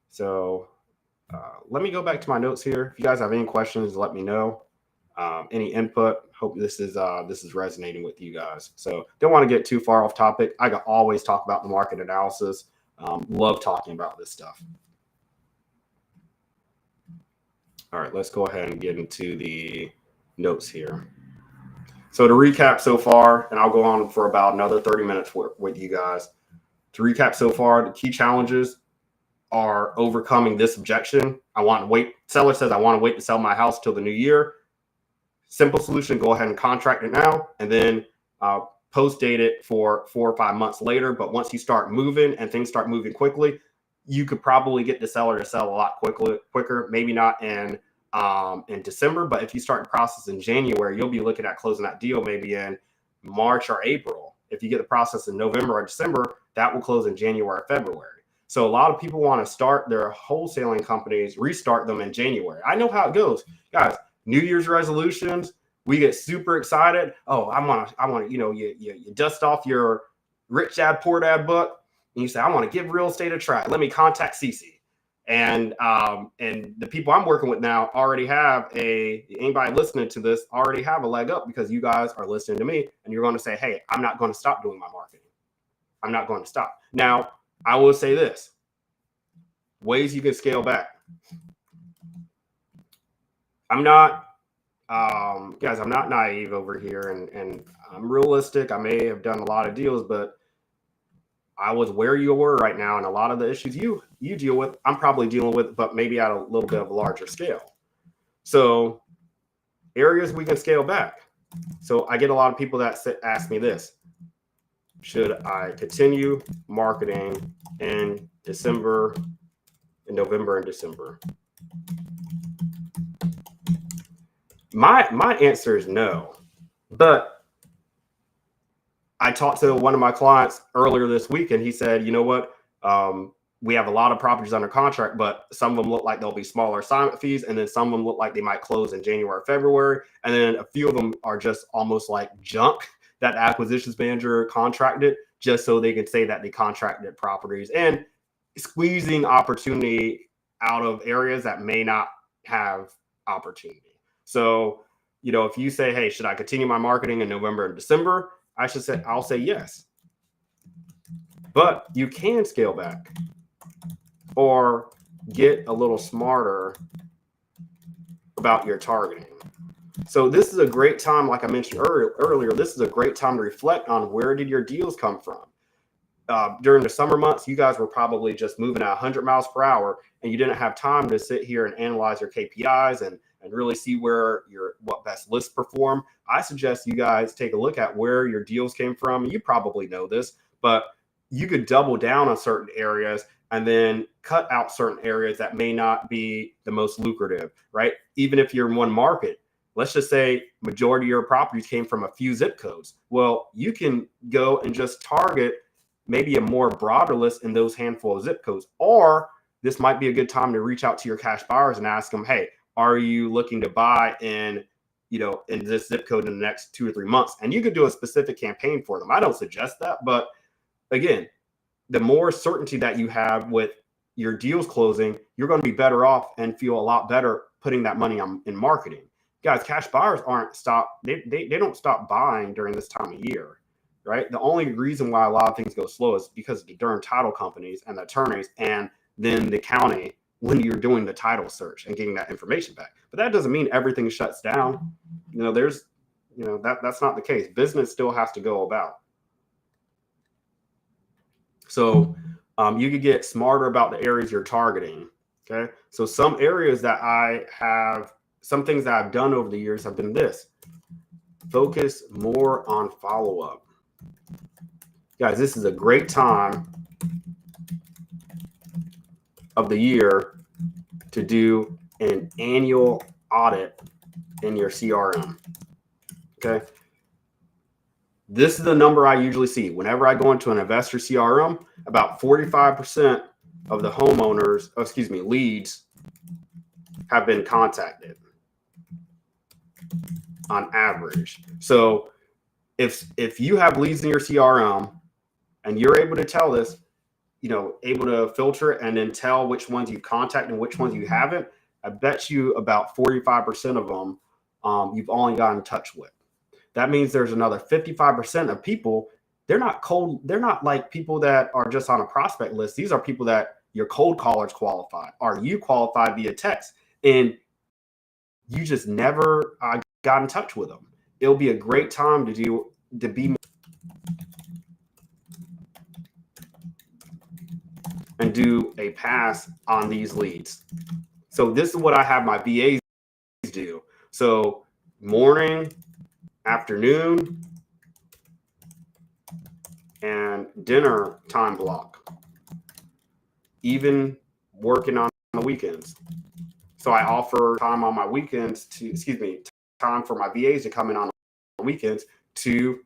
So let me go back to my notes here. If you guys have any questions, let me know. Any input. Hope this is resonating with you guys. So don't want to get too far off topic. I can always talk about the market analysis. Love talking about this stuff. All right, let's go ahead and get into the notes here. So to recap so far, and I'll go on for about another 30 minutes with you guys. To recap so far, the key challenges are overcoming this objection. Seller says, I want to wait to sell my house till the new year. Simple solution, go ahead and contract it now, and then post date it for 4 or 5 months later. But once you start moving and things start moving quickly, you could probably get the seller to sell a lot quicker. Maybe not in December, but if you start the process in January, you'll be looking at closing that deal maybe in March or April. If you get the process in November or December, that will close in January or February. So a lot of people want to start their wholesaling companies, restart them in January. I know how it goes, guys. New Year's resolutions, we get super excited. Oh, I want to, you dust off your rich dad, poor dad book, and you say, I want to give real estate a try. Let me contact Cece. And the people I'm working with now already have anybody listening to this already have a leg up, because you guys are listening to me and you're going to say, hey, I'm not going to stop doing my marketing. I'm not going to stop. Now, I will say this, ways you can scale back. I'm not, guys, I'm not naive over here, and I'm realistic. I may have done a lot of deals, but I was where you were right now, and a lot of the issues you deal with, I'm probably dealing with, but maybe at a little bit of a larger scale. So areas we can scale back. So I get a lot of people that ask me this: should I continue marketing in November and December? My answer is no, but I talked to one of my clients earlier this week, and he said, you know what? We have a lot of properties under contract, but some of them look like they'll be smaller assignment fees, and then some of them look like they might close in January or February, and then a few of them are just almost like junk that acquisitions manager contracted just so they can say that they contracted properties, and squeezing opportunity out of areas that may not have opportunity. So if you say, hey, should I continue my marketing in November and December? I'll say yes. But you can scale back or get a little smarter about your targeting. So this is a great time, like I mentioned earlier, this is a great time to reflect on where did your deals come from. During the summer months, you guys were probably just moving at 100 miles per hour, and you didn't have time to sit here and analyze your KPIs and really see what best lists perform. I suggest you guys take a look at where your deals came from. You probably know this, but you could double down on certain areas and then cut out certain areas that may not be the most lucrative, right? Even if you're in one market, let's just say majority of your properties came from a few zip codes. Well, you can go and just target maybe a more broader list in those handful of zip codes. Or this might be a good time to reach out to your cash buyers and ask them, hey, are you looking to buy in this zip code in the next 2 or 3 months? And you could do a specific campaign for them. I don't suggest that, but again, the more certainty that you have with your deals closing, you're going to be better off and feel a lot better putting that money in marketing. Guys, cash buyers they don't stop buying during this time of year. Right? The only reason why a lot of things go slow is because of the darn title companies and the attorneys and then the county when you're doing the title search and getting that information back. But that doesn't mean everything shuts down. That's not the case. Business still has to go about. So you could get smarter about the areas you're targeting. Okay. So some areas some things that I've done over the years have been this: focus more on follow-up. Guys, this is a great time of the year to do an annual audit in your CRM. Okay. This is the number I usually see. Whenever I go into an investor CRM, about 45% of the leads have been contacted on average. So if you have leads in your CRM, and you're able to tell this, able to filter it and then tell which ones you've contacted and which ones you haven't, I bet you about 45% of them you've only gotten in touch with. That means there's another 55% of people, they're not cold. They're not like people that are just on a prospect list. These are people that your cold callers qualified, or you qualified via text, and you just never got in touch with them. It'll be a great time to be and do a pass on these leads. So this is what I have my VAs do. So morning, afternoon, and dinner time block. Even working on the weekends. So I offer time on my weekends time for my VAs to come in on the weekends to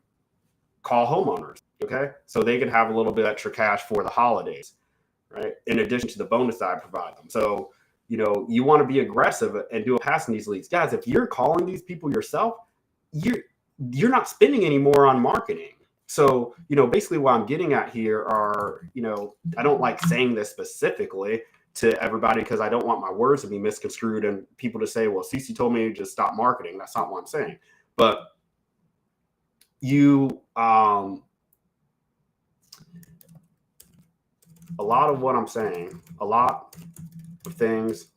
call homeowners. Okay. So they can have a little bit extra cash for the holidays. Right. In addition to the bonus that I provide them. So, you want to be aggressive and do a pass on these leads. Guys, if you're calling these people yourself, you're not spending any more on marketing. So, basically what I'm getting at here are, I don't like saying this specifically to everybody because I don't want my words to be misconstrued and people to say, well, Cece told me to just stop marketing. That's not what I'm saying. But a lot of what I'm saying, a lot of things,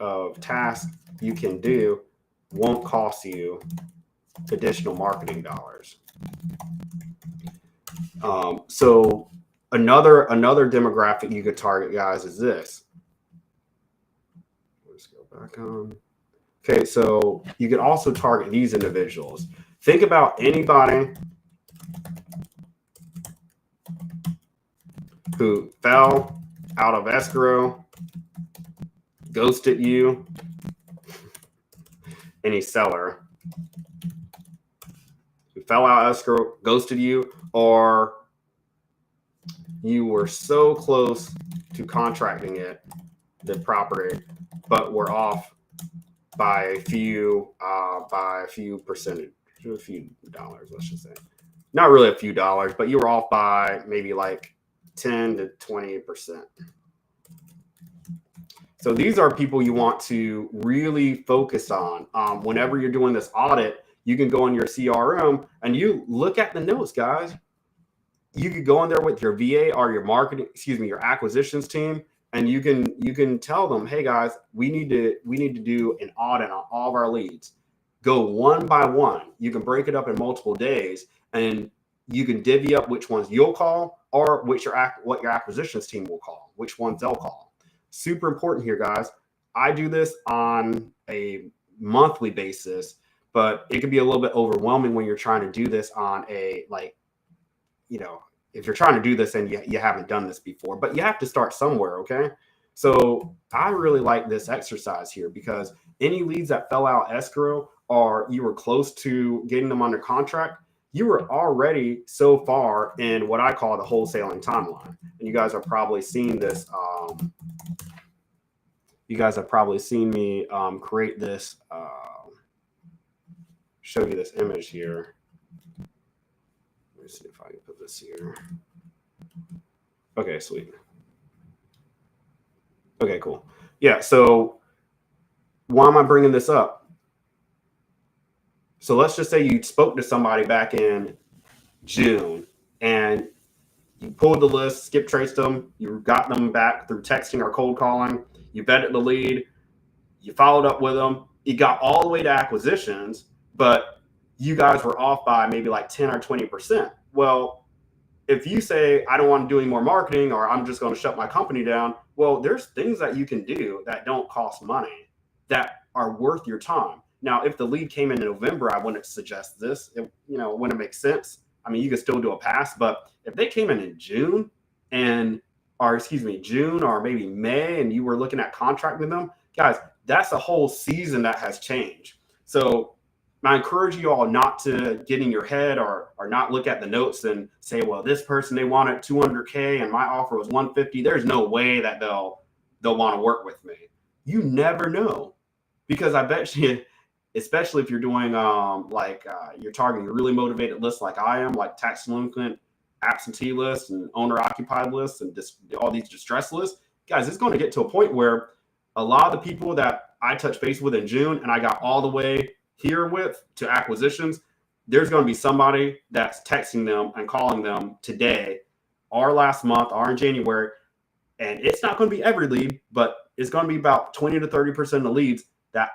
of tasks you can do won't cost you additional marketing dollars. So another demographic you could target, guys, is this. Let's go back on. Okay, so you can also target these individuals. Think about anybody who fell out of escrow, ghosted you, any seller who fell out of escrow, ghosted you, or you were so close to contracting the property, but were off by a few percentage, a few dollars, let's just say. Not really a few dollars, but you were off by maybe like 10 to 20%. So these are people you want to really focus on. Whenever you're doing this audit, you can go in your CRM and you look at the notes, guys. You could go in there with your VA or your your acquisitions team, and you can tell them, hey guys, we need to do an audit on all of our leads. Go one by one. You can break it up in multiple days, and you can divvy up which ones you'll call or what your acquisitions team will call, which ones they'll call. Super important here, guys. I do this on a monthly basis, but it can be a little bit overwhelming when you're trying to do this on a if you're trying to do this and you haven't done this before, but you have to start somewhere. Okay. So I really like this exercise here because any leads that fell out escrow or you were close to getting them under contract, you were already so far in what I call the wholesaling timeline. And you guys have probably seen this. You guys have probably seen me create this, show you this image here. Let me see if I can put this here. Okay, sweet. Okay, cool. Yeah, so why am I bringing this up? So let's just say you spoke to somebody back in June and you pulled the list, skip traced them, you got them back through texting or cold calling, you vetted the lead, you followed up with them, you got all the way to acquisitions, but you guys were off by maybe like 10 or 20%. Well, if you say, I don't want to do any more marketing or I'm just going to shut my company down, well, there's things that you can do that don't cost money that are worth your time. Now, if the lead came in November, I wouldn't suggest this. It wouldn't make sense. I mean, you could still do a pass, but if they came in June June or maybe May, and you were looking at contracting them, guys, that's a whole season that has changed. So I encourage you all not to get in your head or not look at the notes and say, well, this person, they wanted 200K and my offer was 150. There's no way that they'll want to work with me. You never know, because I bet you, especially if you're doing you're targeting a really motivated list like I am, like tax delinquent, absentee lists and owner occupied lists and all these distress lists, guys, it's going to get to a point where a lot of the people that I touched base with in June and I got all the way here with to acquisitions, there's going to be somebody that's texting them and calling them today or last month or in January. And it's not going to be every lead, but it's going to be about 20 to 30% of the leads that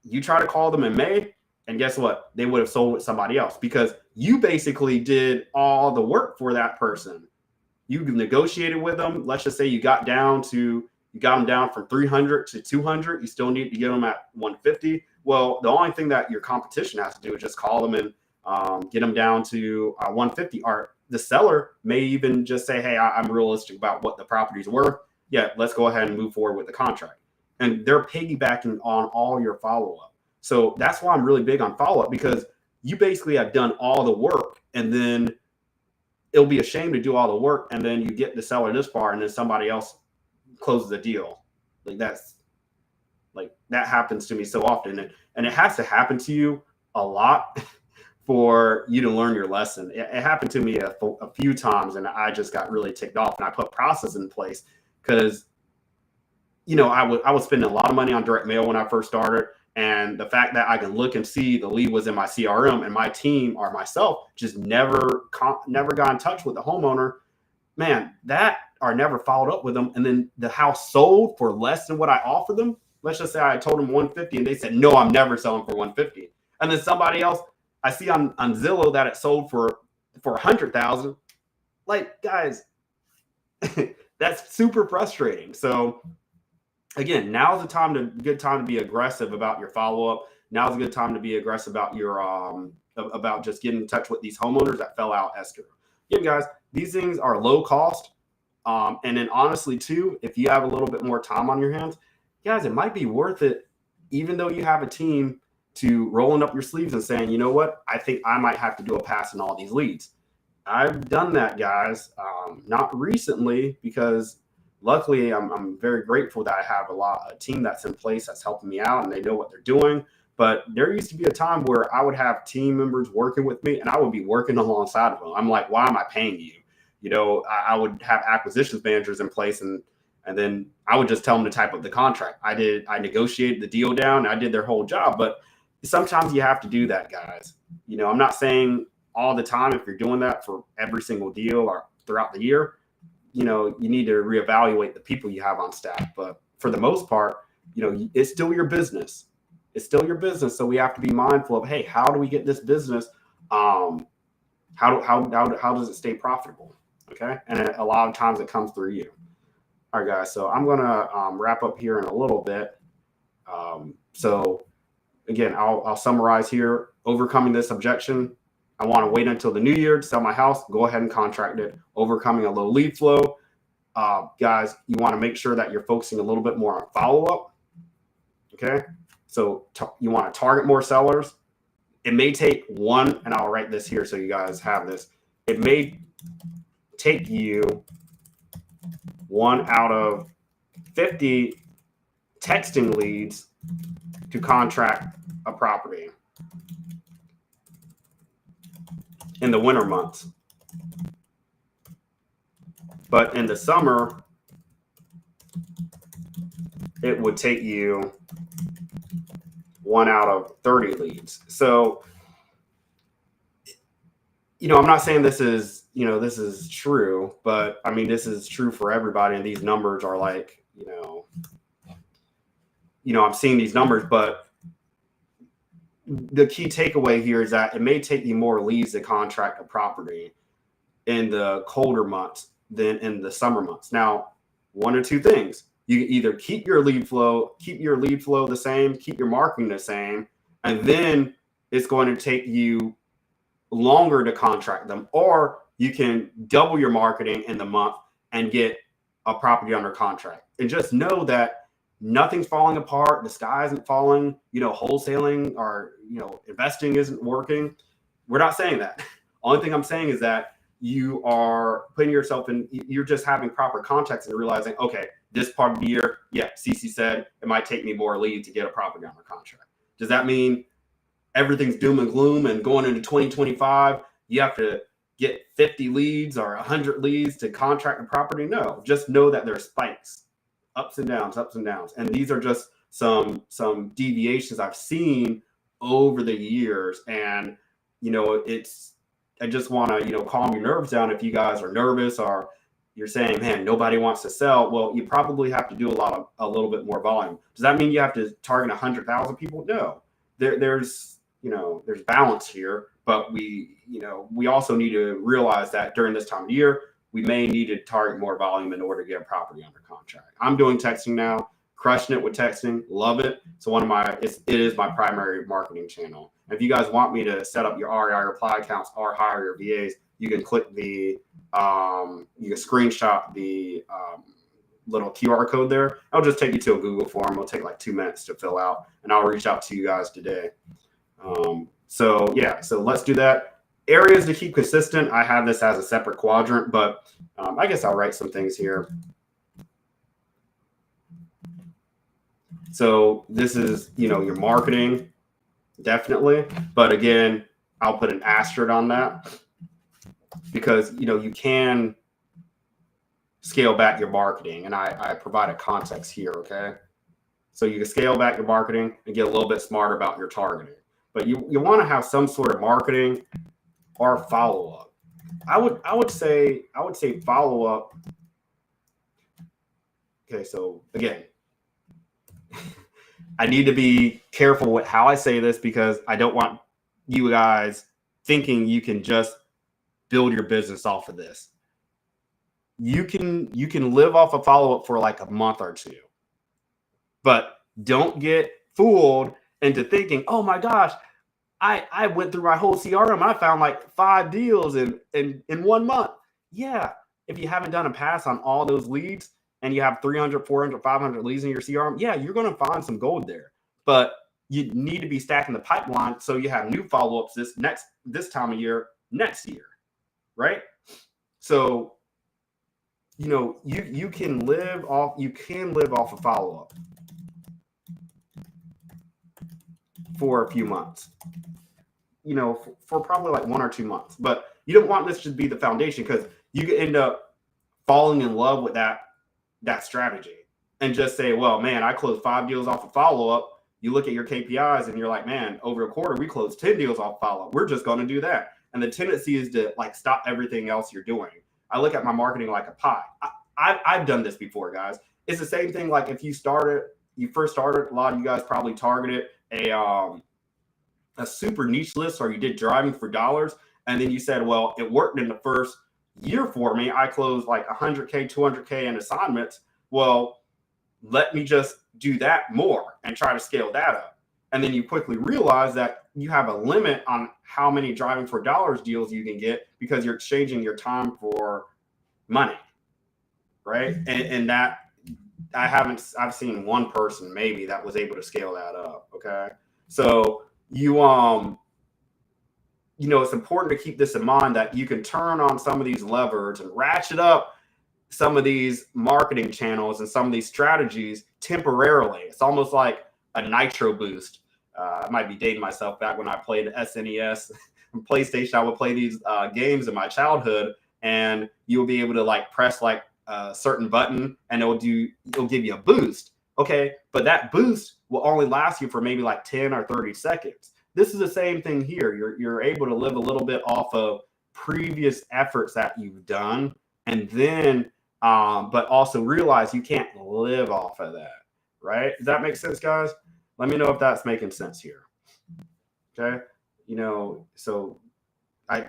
you try to call them in May. And guess what? They would have sold with somebody else because you basically did all the work for that person. You negotiated with them. Let's just say you got them down from 300 to 200. You still need to get them at 150. Well, the only thing that your competition has to do is just call them and get them down to 150. Or the seller may even just say, hey, I'm realistic about what the property's worth. Yeah, let's go ahead and move forward with the contract. And they're piggybacking on all your follow-up. So that's why I'm really big on follow-up, because you basically have done all the work, and then it'll be a shame to do all the work and then you get the seller this far and then somebody else closes the deal. That happens to me so often, and it has to happen to you a lot for you to learn your lesson. It happened to me a few times, and I just got really ticked off, and I put process in place because I was spending a lot of money on direct mail when I first started. And the fact that I can look and see the lead was in my CRM and my team or myself just never got in touch with the homeowner, man, never followed up with them. And then the house sold for less than what I offered them. Let's just say I told them 150 and they said, no, I'm never selling for 150. And then somebody else I see on Zillow that it sold for 100,000. Like, guys, that's super frustrating. So again, now's the good time to be aggressive about your follow-up. Now's a good time to be aggressive about your about just getting in touch with these homeowners that fell out escrow. Again, guys, these things are low cost. And then honestly, too, if you have a little bit more time on your hands, guys, it might be worth it, even though you have a team, to rolling up your sleeves and saying, you know what, I think I might have to do a pass on all these leads. I've done that, guys. Not recently, because luckily, I'm very grateful that I have a team that's in place that's helping me out and they know what they're doing. But there used to be a time where I would have team members working with me and I would be working alongside of them. I'm like, why am I paying you? I would have acquisitions managers in place, and And then I would just tell them to type up the contract. I negotiated the deal down. I did their whole job. But sometimes you have to do that, guys. I'm not saying all the time if you're doing that for every single deal or throughout the year, you need to reevaluate the people you have on staff. But for the most part, it's still your business. It's still your business. So we have to be mindful of, hey, how do we get this business? How does it stay profitable? Okay. And a lot of times it comes through you. All right, guys. So I'm going to wrap up here in a little bit. So again, I'll summarize here. Overcoming this objection. I want to wait until the new year to sell my house. Go ahead and contract it. Overcoming a low lead flow. Guys, you want to make sure that you're focusing a little bit more on follow-up. Okay. So you want to target more sellers. It may take one, and I'll write this here so you guys have this. It may take you 1 out of 50 texting leads to contract a property in the winter months. But in the summer, it would take you 1 out of 30 leads. So, I'm not saying this is true, but I mean, this is true for everybody. And these numbers are like, I'm seeing these numbers, but the key takeaway here is that it may take you more leads to contract a property in the colder months than in the summer months. Now, one or two things. You can either keep your lead flow the same, keep your marketing the same, and then it's going to take you longer to contract them, or you can double your marketing in the month and get a property under contract. And just know that nothing's falling apart. The sky isn't falling. Wholesaling or investing isn't working. We're not saying that. Only thing I'm saying is that you are putting yourself in. You're just having proper context and realizing, okay, this part of the year, yeah, Cece said it might take me more leads to get a property under contract. Does that mean everything's doom and gloom and going into 2025, you have to get 50 leads or 100 leads to contract a property? No, just know that there's spikes, ups and downs. And these are just some deviations I've seen over the years. And, I just want to, calm your nerves down. If you guys are nervous or you're saying, man, nobody wants to sell. Well, you probably have to do a little bit more volume. Does that mean you have to target 100,000 people? No, there's balance here, but we also need to realize that during this time of year, we may need to target more volume in order to get a property under contract. I'm doing texting now, crushing it with texting, love it. So it is my primary marketing channel. If you guys want me to set up your REI reply accounts or hire your VAs, you can click you can screenshot the little QR code there. I'll just take you to a Google form. It'll take like 2 minutes to fill out, and I'll reach out to you guys today. So let's do that. Areas to keep consistent. I have this as a separate quadrant, but I guess I'll write some things here. So this is, your marketing, definitely. But again, I'll put an asterisk on that because, you can scale back your marketing. And I provide a context here, okay? So you can scale back your marketing and get a little bit smarter about your targeting. But you want to have some sort of marketing or follow-up. I would say follow-up. Okay, so again, I need to be careful with how I say this because I don't want you guys thinking you can just build your business off of this. You can live off a follow-up for like a month or two, but don't get fooled into thinking, oh my gosh, I went through my whole CRM and I found like 5 deals in 1 month. Yeah, if you haven't done a pass on all those leads and you have 300, 400, 500 leads in your CRM, yeah, you're going to find some gold there. But you need to be stacking the pipeline so you have new follow-ups this time of year next year, right? So, you can live off a follow-up for a few months, for probably like 1 or 2 months. But you don't want this to be the foundation because you could end up falling in love with that that strategy and just say, well, man, I closed 5 deals off a follow-up. You look at your KPIs and you're like, man, over a quarter, we closed 10 deals off follow-up. We're just going to do that. And the tendency is to like stop everything else you're doing. I look at my marketing like a pie. I've done this before, guys. It's the same thing. Like if you first started, a lot of you guys probably targeted a super niche list, or you did driving for dollars. And then you said, well, it worked in the first year for me. I closed like 100K, 200K in assignments. Well, let me just do that more and try to scale that up. And then you quickly realize that you have a limit on how many driving for dollars deals you can get because you're exchanging your time for money, right? And that I've seen one person maybe that was able to scale that up. Okay. So it's important to keep this in mind that you can turn on some of these levers and ratchet up some of these marketing channels and some of these strategies temporarily. It's almost like a nitro boost. I might be dating myself. Back when I played SNES and PlayStation, I would play these games in my childhood, and you'll be able to like press like a certain button and it'll give you a boost. Okay. But that boost will only last you for maybe like 10 or 30 seconds. This is the same thing here. You're able to live a little bit off of previous efforts that you've done, and then but also realize you can't live off of that, right? Does that make sense, guys? Let me know if that's making sense here. Okay. So I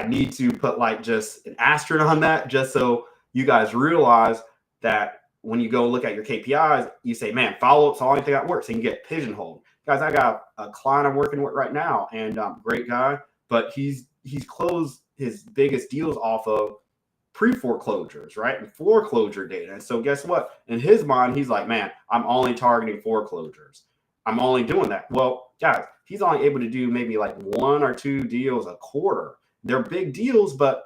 need to put like just an asterisk on that, just so you guys realize that when you go look at your KPIs, you say, man, follow-up's the only thing that works, and you get pigeonholed. Guys, I got a client I'm working with right now, and great guy, but he's closed his biggest deals off of pre-foreclosures, right? And foreclosure data. And so guess what? In his mind, he's like, man, I'm only targeting foreclosures. I'm only doing that. Well, guys, he's only able to do maybe like 1 or 2 deals a quarter. They're big deals, but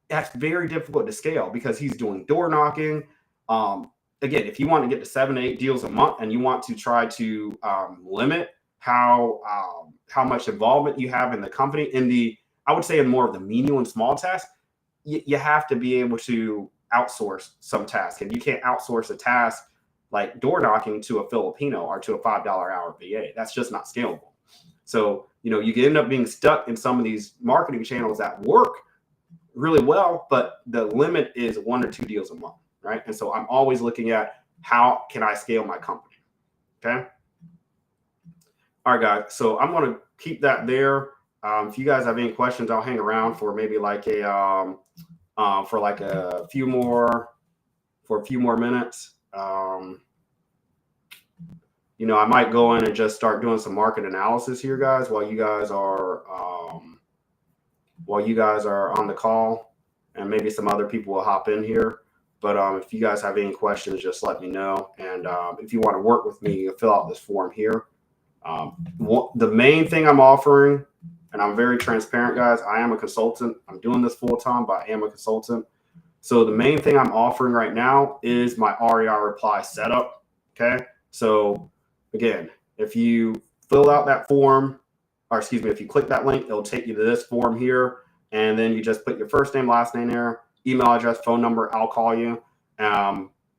that's very difficult to scale because he's doing door knocking. Again, if you want to get to 7 to 8 deals a month and you want to try to limit how much involvement you have in the company, I would say in more of the medium and small tasks, you have to be able to outsource some tasks. And you can't outsource a task like door knocking to a Filipino or to a $5 hour VA. That's just not scalable. So, you can end up being stuck in some of these marketing channels that work really well, but the limit is 1 or 2 deals a month, right? And so I'm always looking at how can I scale my company, okay? All right, guys. So I'm going to keep that there. If you guys have any questions, I'll hang around for maybe like a few more minutes. I might go in and just start doing some market analysis here, guys, while you guys are on the call, and maybe some other people will hop in here. But if you guys have any questions, just let me know. And if you want to work with me, you fill out this form here. The main thing I'm offering, and I'm very transparent, guys, I am a consultant. I'm doing this full time, but I am a consultant. So the main thing I'm offering right now is my REI reply setup. Okay. So again, if you fill out that form, if you click that link, it'll take you to this form here. And then you just put your first name, last name there, email address, phone number. I'll call you.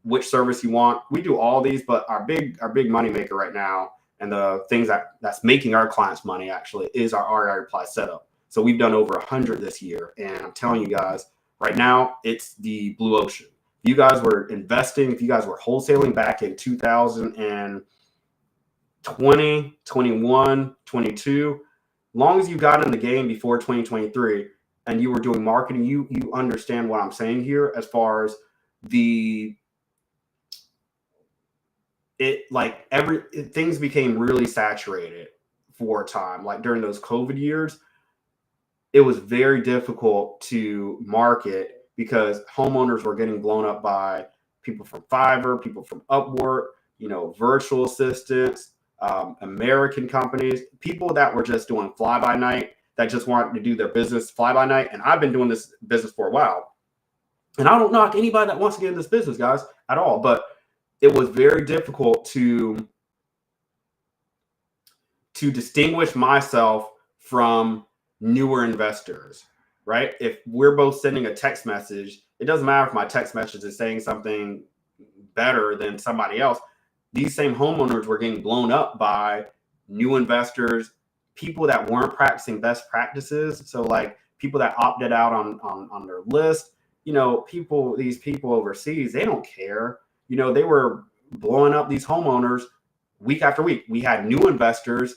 Which service you want. We do all these, but our big money maker right now, and the things that's making our clients money actually, is our REI reply setup. So we've done over 100 this year. And I'm telling you guys, right now, it's the blue ocean. If you guys were investing, if you guys were wholesaling back in 2020, 21, 22, long as you got in the game before 2023 and you were doing marketing, you understand what I'm saying here as far as things became really saturated for a time. Like during those COVID years, it was very difficult to market because homeowners were getting blown up by people from Fiverr, people from Upwork, virtual assistants, American companies, people that were just doing fly by night, that just wanted to do their business fly by night. And I've been doing this business for a while. And I don't knock anybody that wants to get in this business, guys, at all. But it was very difficult to distinguish myself from newer investors, right? If we're both sending a text message, it doesn't matter if my text message is saying something better than somebody else. These same homeowners were getting blown up by new investors, people that weren't practicing best practices. So like people that opted out on their list, you know, these people overseas, they don't care. You know, they were blowing up these homeowners week after week. We had new investors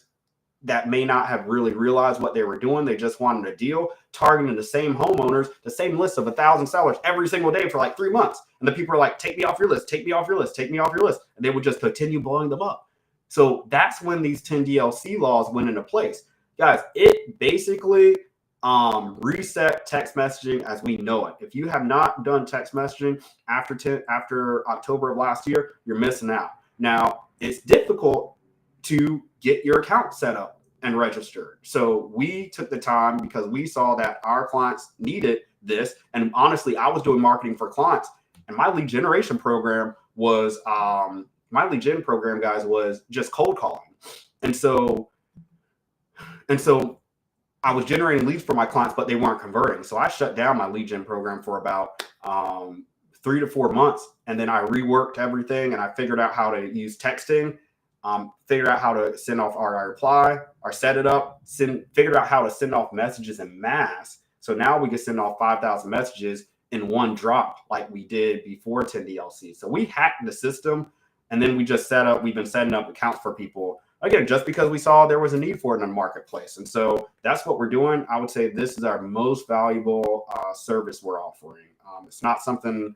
that may not have really realized what they were doing. They just wanted a deal, targeting the same homeowners, the same list of 1,000 sellers every single day for like 3 months. And the people are like, take me off your list, take me off your list, take me off your list. And they would just continue blowing them up. So that's when these 10 DLC laws went into place. Guys, it basically reset text messaging as we know it. If you have not done text messaging after October of last year, you're missing out. Now, it's difficult to get your account set up and registered. So we took the time because we saw that our clients needed this. And honestly, I was doing marketing for clients, and my lead generation program was guys, was just cold calling. And so I was generating leads for my clients, but they weren't converting. So I shut down my lead gen program for about 3 to 4 months. And then I reworked everything, and I figured out how to use texting, figured out how to send off RI reply, or set it up, figured out how to send off messages in mass. So now we can send off 5,000 messages in one drop like we did before 10 DLC. So we hacked the system, and then we've been setting up accounts for people. Again, just because we saw there was a need for it in the marketplace. And so that's what we're doing. I would say this is our most valuable service we're offering. It's not something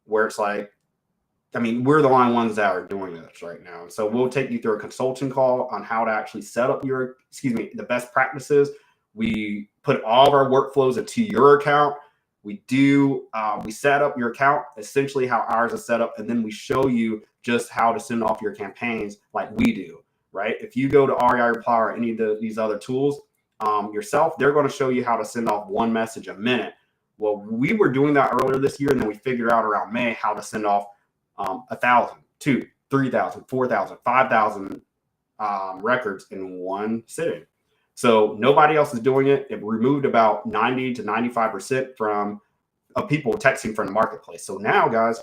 where it's like, I mean, we're the only ones that are doing this right now. And so we'll take you through a consulting call on how to actually set up the best practices. We put all of our workflows into your account. We set up your account, essentially how ours is set up. And then we show you just how to send off your campaigns like we do, right? If you go to REI Reply or any of these other tools yourself, they're going to show you how to send off one message a minute. Well, we were doing that earlier this year, and then we figured out around May how to send off 1,000, 2,000, 3,000, 4,000, 5,000 records in one sitting. So nobody else is doing it. It removed about 90 to 95% of people texting from the marketplace. So now, guys,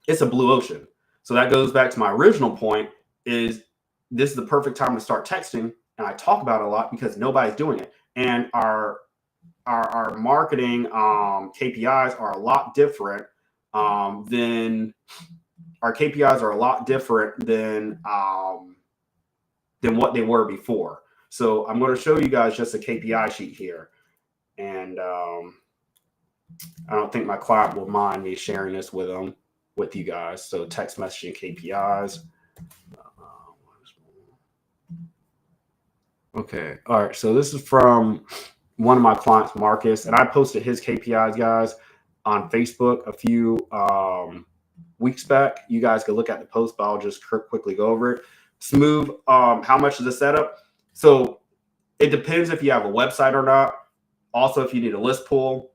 it's a blue ocean. So that goes back to my original point, is this is the perfect time to start texting. And I talk about it a lot because nobody's doing it. And our marketing KPIs are a lot different than what they were before. So I'm going to show you guys just a KPI sheet here. And I don't think my client will mind me sharing this with you guys. So text messaging KPIs. Okay. All right. So this is from one of my clients, Marcus, and I posted his KPIs, guys, on Facebook a few weeks back. You guys can look at the post, but I'll just quickly go over it. Smooth. How much is the setup? So it depends if you have a website or not. Also, if you need a list pool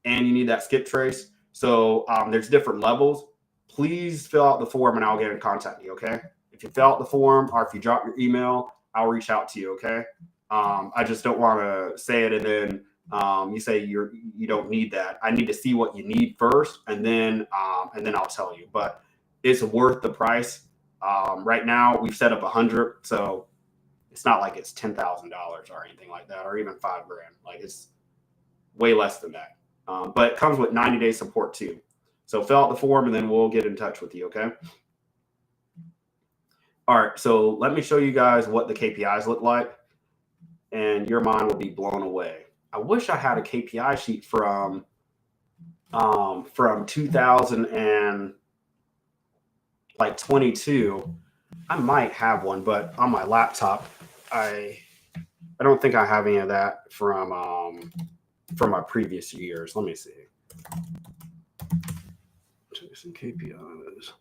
and you need that skip trace. So there's different levels. Please fill out the form and I'll get in contact with you, okay? If you fill out the form or if you drop your email, I'll reach out to you, okay? I just don't want to say it and then you say you don't need that. I need to see what you need first, and then I'll tell you. But it's worth the price. Right now we've set up 100, so it's not like it's $10,000 or anything like that, or even $5,000. Like it's way less than that. But it comes with 90-day support too. So fill out the form and then we'll get in touch with you, okay? All right, so let me show you guys what the KPIs look like, and your mind will be blown away. I wish I had a KPI sheet from 2022. I might have one, but on my laptop, I don't think I have any of that from my previous years. Let me see. Check some KPIs.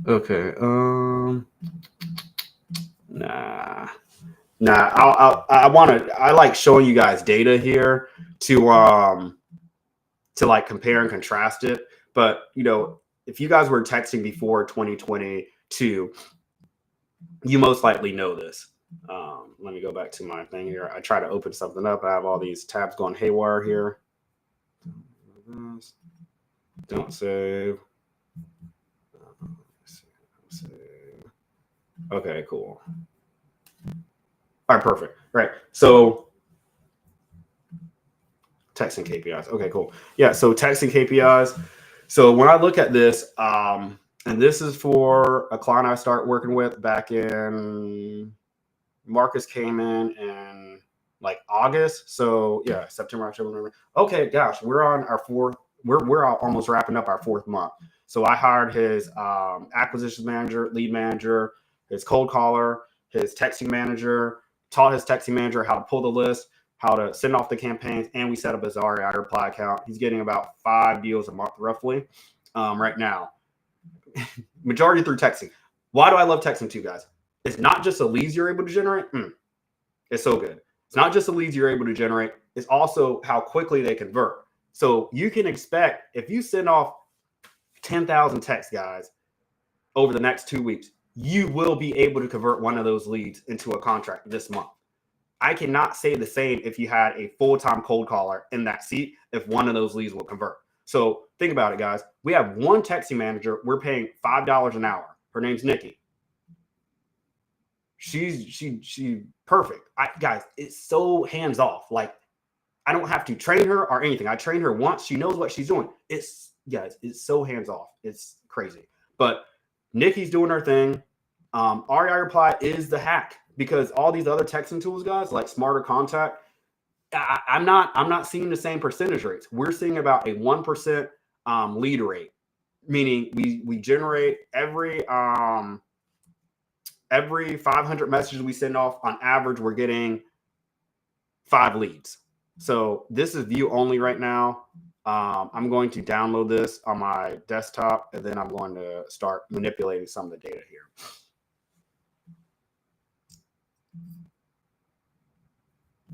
Okay. Nah. I like showing you guys data here to like compare and contrast it. But you know, if you guys were texting before 2022, you most likely know this. Let let me go back to my thing here. I try to open something up. I have all these tabs going haywire here. Don't save. Okay, cool. All right, perfect. Right. So texting KPIs. Okay, cool. Yeah. So texting KPIs. So when I look at this, and this is for a client I start working with back in, Marcus came in like August. So yeah, September, October, November. Okay, gosh, we're on our fourth. We're almost wrapping up our 4th month. So I hired his acquisitions manager, lead manager, his cold caller, his texting manager, taught his texting manager how to pull the list, how to send off the campaigns, and we set up his REI reply account. He's getting about 5 deals a month roughly right now. Majority through texting. Why do I love texting too, guys? It's not just the leads you're able to generate. It's so good. It's not just the leads you're able to generate. It's also how quickly they convert. So you can expect, if you send off 10,000 texts, guys, over the next 2 weeks, you will be able to convert one of those leads into a contract this month. I cannot say the same if you had a full-time cold caller in that seat, if one of those leads will convert. So think about it, guys. We have one texting manager. We're paying $5 an hour. Her name's Nikki. She perfect. Guys, it's so hands off. Like, I don't have to train her or anything. I train her once. She knows what she's doing. It's so hands off. It's crazy. But Nikki's doing her thing. REI Reply is the hack, because all these other texting tools, guys, like Smarter Contact, I'm not seeing the same percentage rates. We're seeing about a 1% lead rate, meaning we generate every 500 messages we send off, on average, we're getting 5 leads. So this is view only right now. I'm going to download this on my desktop, and then I'm going to start manipulating some of the data here.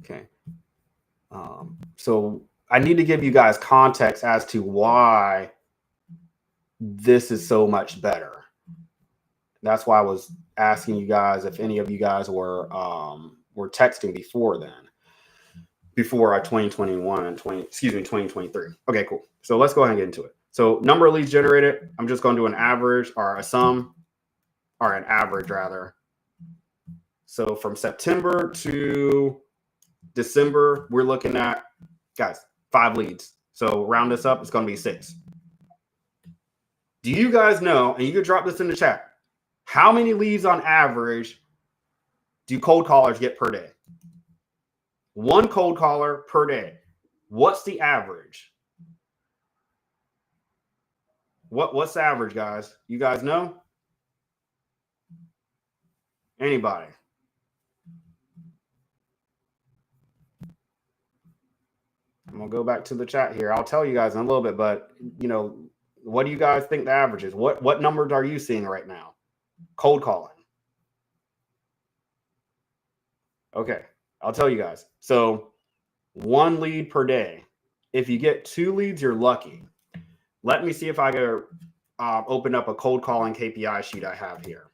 Okay. So I need to give you guys context as to why this is so much better. That's why I was asking you guys if any of you guys were texting before then, before our 2021 and 2023. Okay, cool. So let's go ahead and get into it. So number of leads generated, I'm just going to do an average, or a sum, or an average rather. So from September to December, we're looking at, guys, 5 leads. So round this up, it's going to be 6. Do you guys know, and you can drop this in the chat, how many leads on average do cold callers get per day? 1 cold caller per day. What's the average? What's the average, guys? You guys know? Anybody? I'm going to go back to the chat here. I'll tell you guys in a little bit, but, what do you guys think the average is? What numbers are you seeing right now? Cold calling. Okay, I'll tell you guys. So 1 lead per day. If you get 2 leads, you're lucky. Let me see if I can open up a cold calling KPI sheet I have here.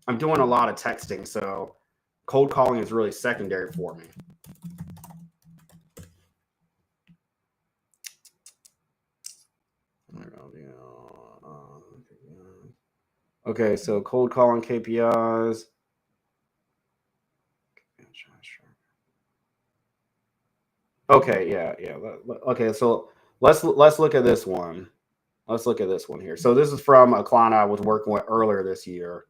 I'm doing a lot of texting, so cold calling is really secondary for me. Okay, so cold calling KPIs. Okay, yeah. Okay, so let's look at this one. Let's look at this one here. So this is from a client I was working with earlier this year,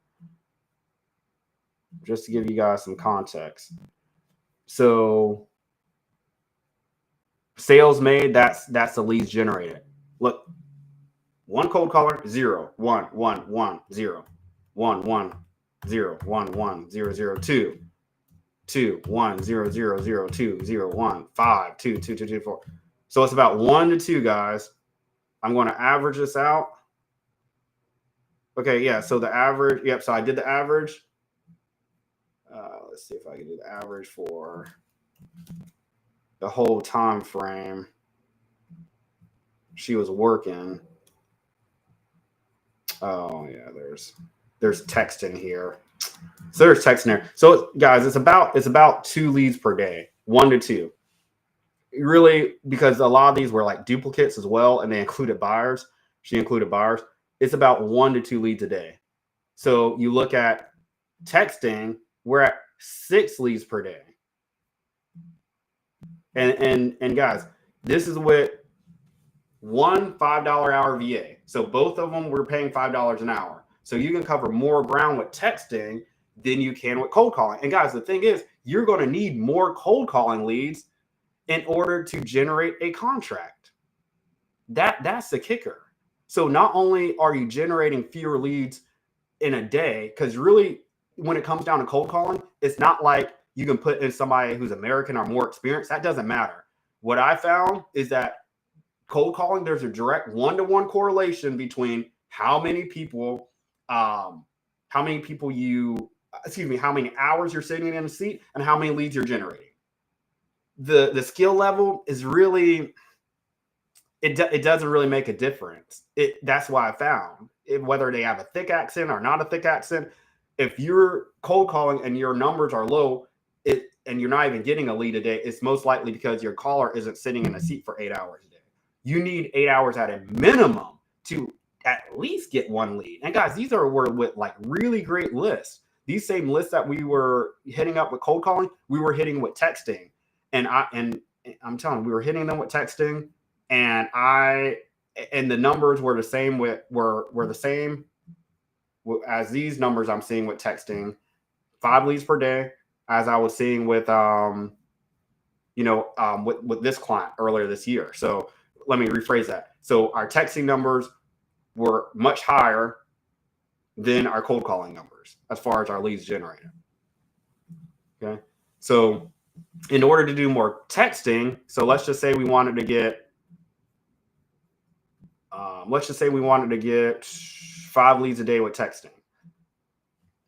just to give you guys some context. So sales made, that's the leads generated. Look, 1 cold caller, 0, 1, 1, 1, 0, 1, 1, 0, 1, 1, 0, 0, 2, 2, 1, 0, 0, 0, 2, 0, 1, 5, 2, 2, 2, 2, 4. So it's about 1 to 2, guys. I'm going to average this out. Okay, yeah, so the average, yep, so I did the average. Let's see if I can do the average for the whole time frame she was working. Oh, yeah, there's text in here. So there's texting there. So guys, it's about 2 leads per day, 1 to 2. Really, because a lot of these were like duplicates as well, and they included buyers. She included buyers. It's about 1 to 2 leads a day. So you look at texting, we're at 6 leads per day. And guys, this is with one $5 hour VA. So both of them we're paying $5 an hour. So you can cover more ground with texting than you can with cold calling. And guys, the thing is, you're going to need more cold calling leads in order to generate a contract. That's the kicker. So not only are you generating fewer leads in a day, because really when it comes down to cold calling, it's not like you can put in somebody who's American or more experienced. That doesn't matter. What I found is that cold calling, there's a direct 1-to-1 correlation between how many hours you're sitting in a seat and how many leads you're generating. The skill level is really, it doesn't really make a difference. That's why I found whether they have a thick accent or not a thick accent, if you're cold calling and your numbers are low, and you're not even getting a lead a day, it's most likely because your caller isn't sitting in a seat for 8 hours a day. You need 8 hours at a minimum to at least get 1 lead. And guys, these were with like really great lists. These same lists that we were hitting up with cold calling, we were hitting with texting. And I'm telling you, we were hitting them with texting, and the numbers were the same were the same as these numbers I'm seeing with texting. 5 leads per day, as I was seeing with with this client earlier this year. So let me rephrase that. So our texting numbers were much higher than our cold calling numbers as far as our leads generated. Okay. So in order to do more texting, so let's just say we wanted to get 5 leads a day with texting.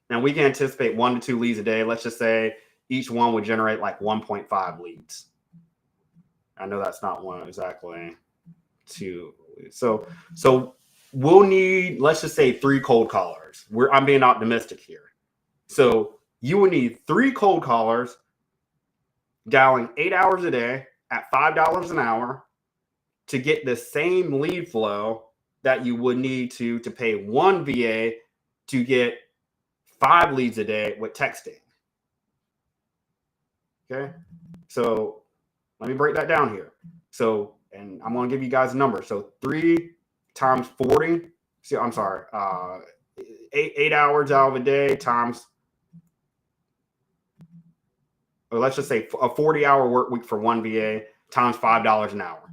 Now we can anticipate 1 to 2 leads a day. Let's just say each one would generate like 1.5 leads. I know that's not one exactly 2 leads. So we'll need, let's just say 3 cold callers. I'm being optimistic here. So you will need 3 cold callers dialing 8 hours a day at $5 an hour to get the same lead flow that you would need to pay 1 VA to get 5 leads a day with texting. Okay. So let me break that down here. So, and I'm going to give you guys a number. So 3 times 40. See, I'm sorry. 8 hours out of a day times, or let's just say a 40-hour work week for 1 VA times $5 an hour.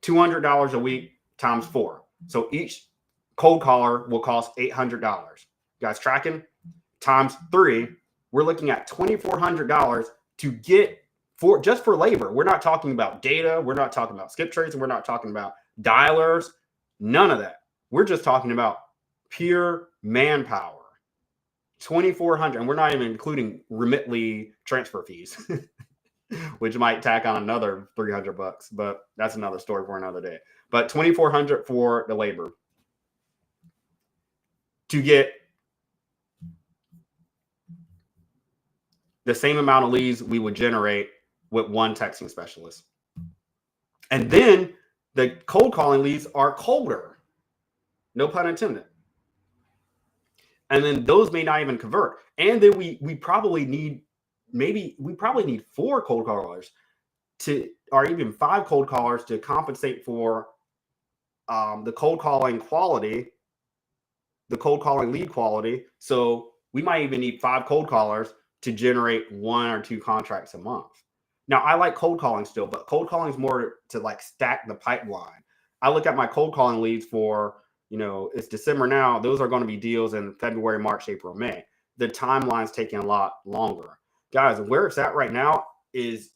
$200 a week times 4. So each cold caller will cost $800. You guys tracking? Times 3, we're looking at $2,400 to get just for labor. We're not talking about data. We're not talking about skip traces. We're not talking about dialers. None of that. We're just talking about pure manpower. $2,400, and we're not even including Remitly transfer fees, which might tack on another $300, but that's another story for another day. But $2,400 for the labor to get the same amount of leads we would generate with 1 texting specialist. And then the cold calling leads are colder, no pun intended. And then those may not even convert. And then we probably need 4 cold callers or even 5 cold callers to compensate for the cold calling quality, the cold calling lead quality. So we might even need 5 cold callers to generate 1 or 2 contracts a month. Now I like cold calling still, but cold calling is more to like stack the pipeline. I look at my cold calling leads for, it's December now. Those are going to be deals in February, March, April, May. The timeline's taking a lot longer. Guys, where it's at right now is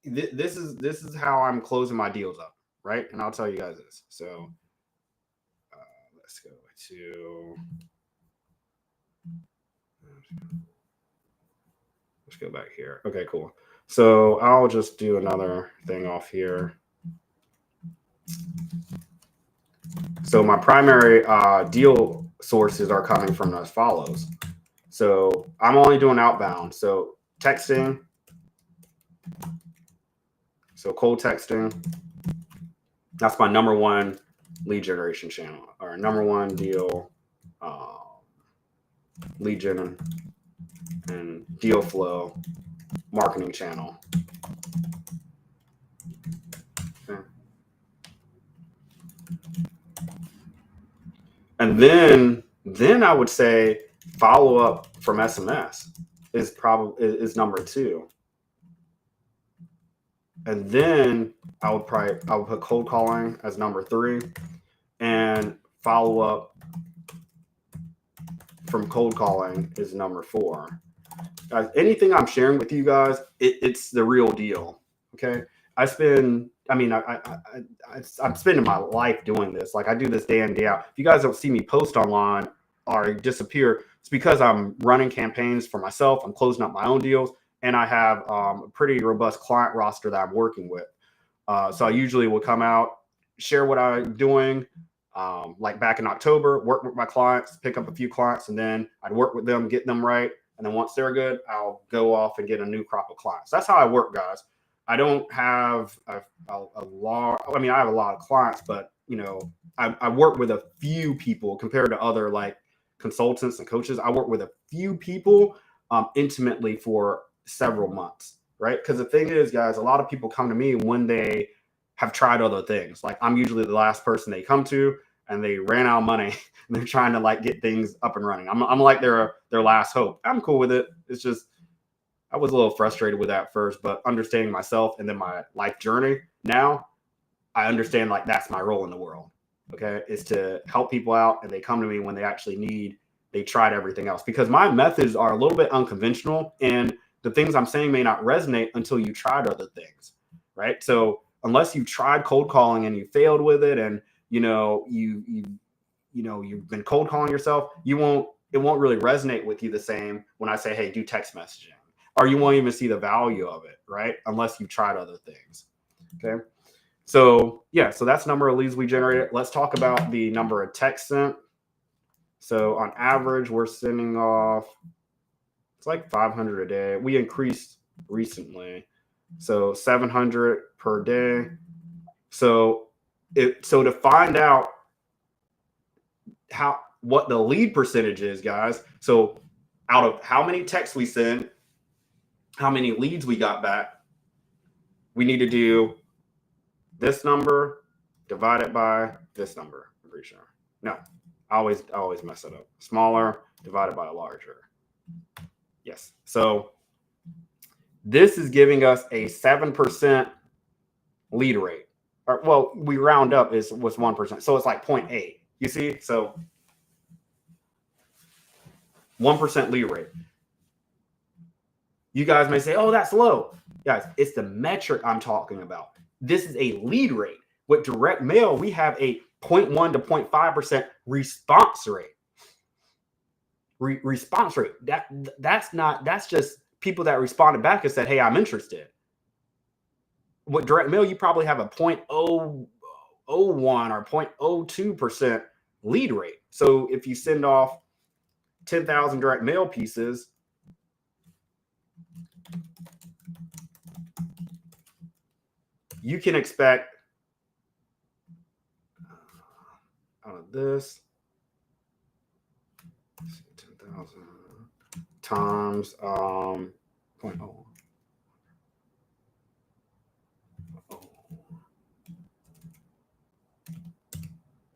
this is how I'm closing my deals up, right? And I'll tell you guys this. So let's go back here. Okay, cool. So I'll just do another thing off here. So my primary deal sources are coming from as follows. So I'm only doing outbound. So texting. So cold texting. That's my number one lead generation channel, or number one deal lead gen and deal flow marketing channel. Okay. And then I would say follow up from SMS is number two. And then I would put cold calling as number three, and follow up from cold calling is number four. Guys, anything I'm sharing with you guys, it's the real deal. Okay. I'm spending my life doing this. Like, I do this day in, day out. If you guys don't see me post online or disappear, it's because I'm running campaigns for myself. I'm closing up my own deals, and I have a pretty robust client roster that I'm working with. So I usually will come out, share what I'm doing. Like back in October, work with my clients, pick up a few clients, and then I'd work with them, get them right. And then once they're good, I'll go off and get a new crop of clients. That's how I work, guys. I don't have a lot. I mean, I have a lot of clients, but I work with a few people compared to other like consultants and coaches. I work with a few people intimately for several months, right? Because the thing is, guys, a lot of people come to me when they have tried other things. Like, I'm usually the last person they come to, and they ran out of money and they're trying to like get things up and running. I'm like their last hope. I'm cool with it. It's just, I was a little frustrated with that first, but understanding myself and then my life journey, now I understand like that's my role in the world. Okay. Is to help people out, and they come to me when they actually they tried everything else, because my methods are a little bit unconventional, and the things I'm saying may not resonate until you tried other things. Right. So unless you tried cold calling and you failed with it, and you've been cold calling yourself, it won't really resonate with you the same when I say, hey, do text messaging, or you won't even see the value of it, right? Unless you've tried other things. Okay. So yeah, so that's the number of leads we generated. Let's talk about the number of texts sent. So on average, we're sending off, it's like 500 a day. We increased recently. So 700 per day. So to find out what the lead percentage is, guys. So out of how many texts we send, how many leads we got back, we need to do this number divided by this number. I'm pretty sure. No, I always mess it up. Smaller divided by larger. Yes. So this is giving us a 7% lead rate. Or, well, we round up was 1%. So it's like 0.8. You see? So 1% lead rate. You guys may say, oh, that's low. Guys, it's the metric I'm talking about. This is a lead rate. With direct mail, we have a 0.1 to 0.5% response rate. Response rate. That's just people that responded back and said, hey, I'm interested. With direct mail, you probably have a 0.001 or 0.02% lead rate. So if you send off 10,000 direct mail pieces, you can expect out of this 10,000 times 0.01.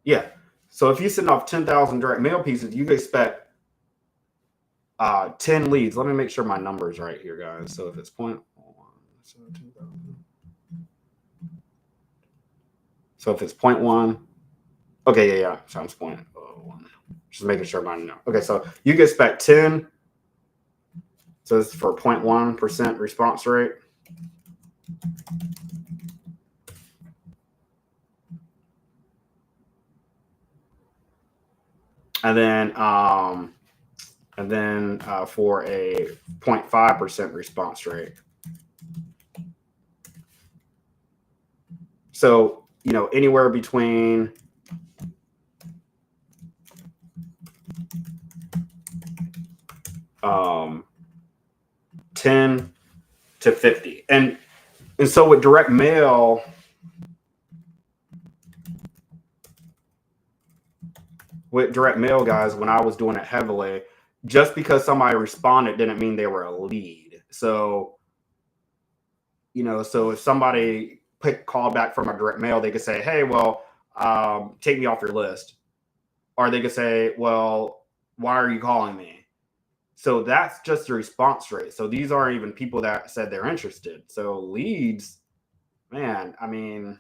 Yeah. So if you send off 10,000 direct mail pieces, you can expect 10 leads. Let me make sure my number's right here, guys. So if it's 0.01, so if it's 0.1, okay, yeah. So it's 0.01. Just making sure mine know. Okay, so you can expect 10. So this is for 0.1% response rate. And then for a 0.5% response rate. So, anywhere between 10 to 50. And so with direct mail, guys, when I was doing it heavily, just because somebody responded didn't mean they were a lead. So, so if somebody called back from a direct mail, they could say, hey, well, take me off your list. Or they could say, well, why are you calling me? So that's just the response rate. So these aren't even people that said they're interested. So leads, man, I mean,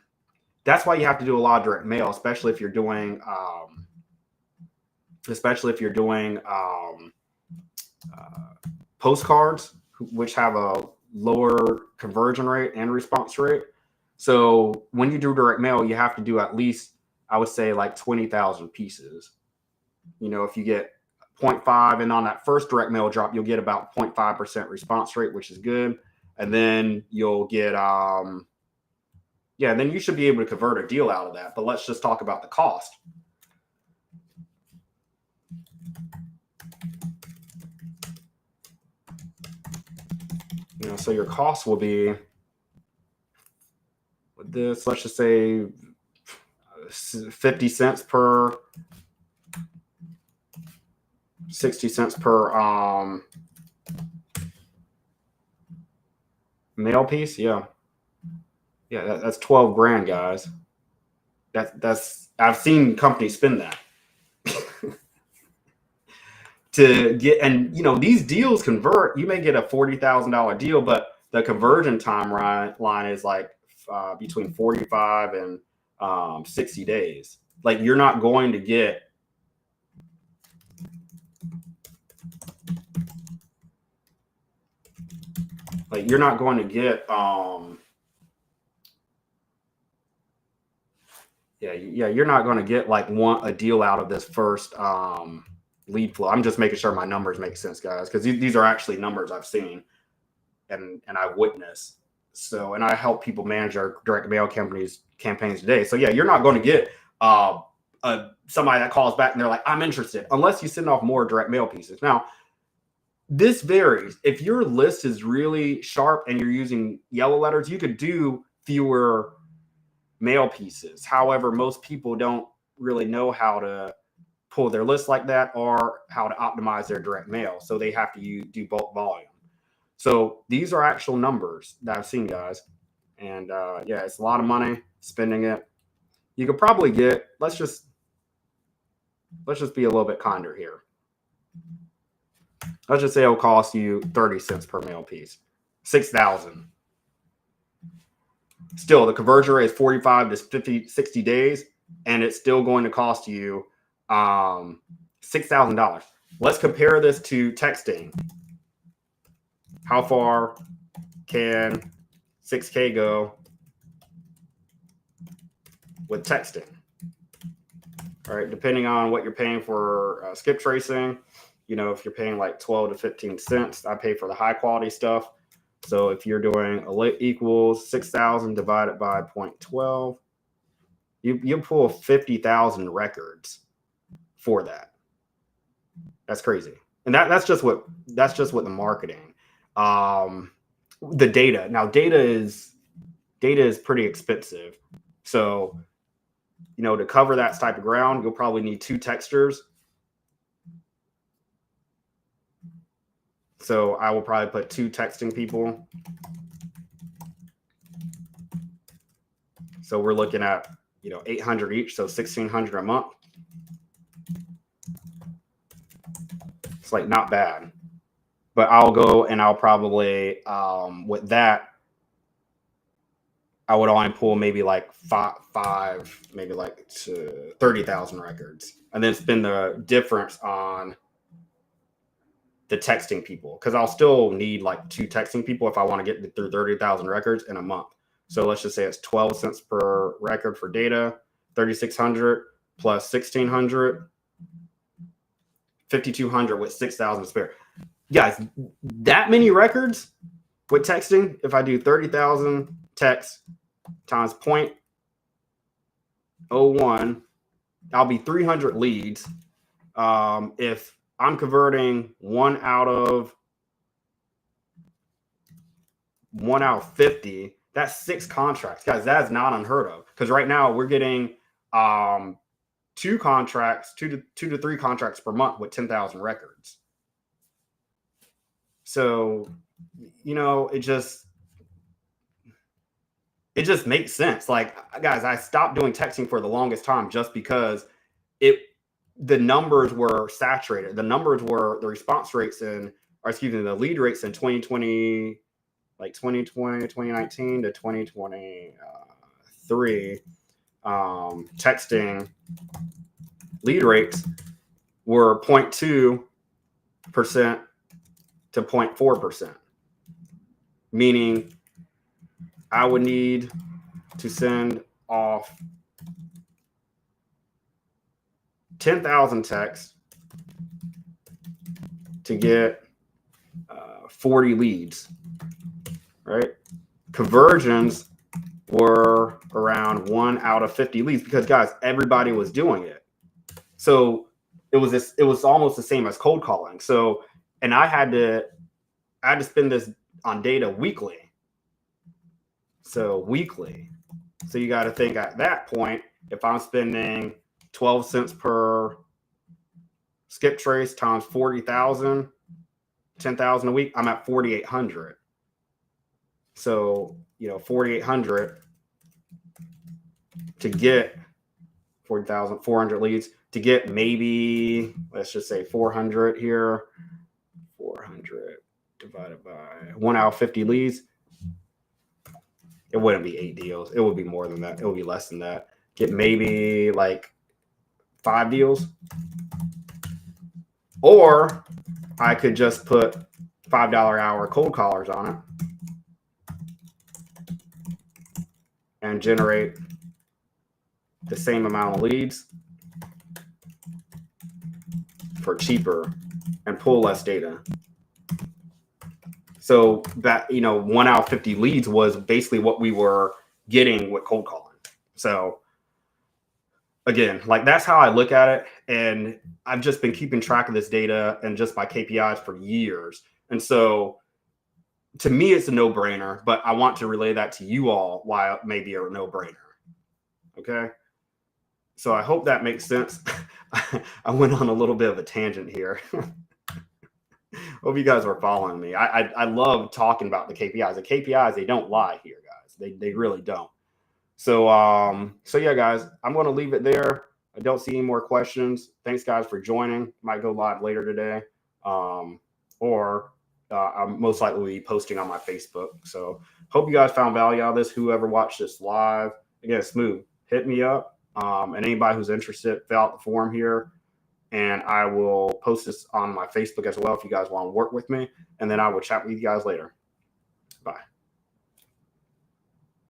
that's why you have to do a lot of direct mail, especially if you're doing postcards, which have a lower conversion rate and response rate. So when you do direct mail, you have to do at least, I would say, like 20,000 pieces. If you get 0.5, and on that first direct mail drop, you'll get about 0.5% response rate, which is good. And then you'll get, then you should be able to convert a deal out of that. But let's just talk about the cost. So your cost will be, with this, let's just say 50 cents per 60 cents per mail piece. That's 12 grand, guys. That's I've seen companies spend that to get, and these deals convert. You may get a $40,000 deal, but the conversion timeline is like between 45 and 60 days. Like you're not going to get you're not going to get like a deal out of this first lead flow. I'm just making sure my numbers make sense, guys, because these are actually numbers I've seen and I witness. So, and I help people manage our direct mail campaigns today. So you're not going to get somebody that calls back and they're like, I'm interested, unless you send off more direct mail pieces. Now, this varies. If your list is really sharp and you're using yellow letters, you could do fewer mail pieces. However, most people don't really know how to pull their list like that or how to optimize their direct mail. So they have to do bulk volume. So these are actual numbers that I've seen, guys. And it's a lot of money spending it. You could probably get, let's just be a little bit kinder here. Let's just say it'll cost you 30 cents per mail piece, 6,000. Still, the conversion rate is 45 to 50, 60 days, and it's still going to cost you $6,000. Let's compare this to texting. How far can 6K go with texting? All right, depending on what you're paying for skip tracing, if you're paying like 12 to 15 cents, I pay for the high quality stuff. So if you're doing equals 6,000 divided by 0.12, you pull 50,000 records for that. That's crazy. And that's just what the marketing, the data. Now data is pretty expensive. So, to cover that type of ground, you'll probably need 2 texters. So I will probably put 2 texting people. So we're looking at, 800 each. So 1,600 a month. It's like not bad, but I'll go and I'll probably, with that, I would only pull maybe like five, maybe like to 30,000 records, and then spend the difference on the texting people, because I'll still need like 2 texting people if I want to get through 30,000 records in a month. So let's just say it's 12 cents per record for data, 3,600 plus 1,600, 5,200 with 6,000 to spare. Guys, that many records with texting, if I do 30,000 texts times 0.01, I'll be 300 leads. If I'm converting 1 out of 50. That's 6 contracts, guys. That's not unheard of, because right now we're getting 2 to 3 contracts per month with 10,000 records. So, it just makes sense. Like, guys, I stopped doing texting for the longest time just because the numbers were saturated. The response rates the lead rates in 2020, like 2019 to 2023, texting lead rates were 0.2% to 0.4%, meaning I would need to send off 10,000 texts to get 40 leads, right? Conversions were around 1 out of 50 leads, because, guys, everybody was doing it. So it was almost the same as cold calling. So, and I had to spend this on data weekly. So you got to think at that point, if I'm spending 12 cents per skip trace times 40,000, 10,000 a week, I'm at 4,800. So, 4,800 to get 40,400 leads, to get maybe, let's just say 400 here, 400 divided by 1 out of 50 leads. It wouldn't be 8 deals. It would be more than that. It would be less than that. Get maybe like 5 deals. Or I could just put $5 hour cold callers on it and generate the same amount of leads for cheaper and pull less data. So that, 1 out of 50 leads was basically what we were getting with cold calling. So again, like, that's how I look at it. And I've just been keeping track of this data and just my KPIs for years. And so to me, it's a no-brainer, but I want to relay that to you all why it may be a no-brainer. Okay. So I hope that makes sense. I went on a little bit of a tangent here. Hope you guys are following me. I love talking about the KPIs. The KPIs, they don't lie here, guys. They really don't. So yeah, guys, I'm going to leave it there. I don't see any more questions. Thanks, guys, for joining. Might go live later today, or I'm most likely be posting on my Facebook. So hope you guys found value out of this. Whoever watched this live, again, Smooth, hit me up. And anybody who's interested, fill out the form here, and I will post this on my Facebook as well if you guys want to work with me. And then I will chat with you guys later. Bye.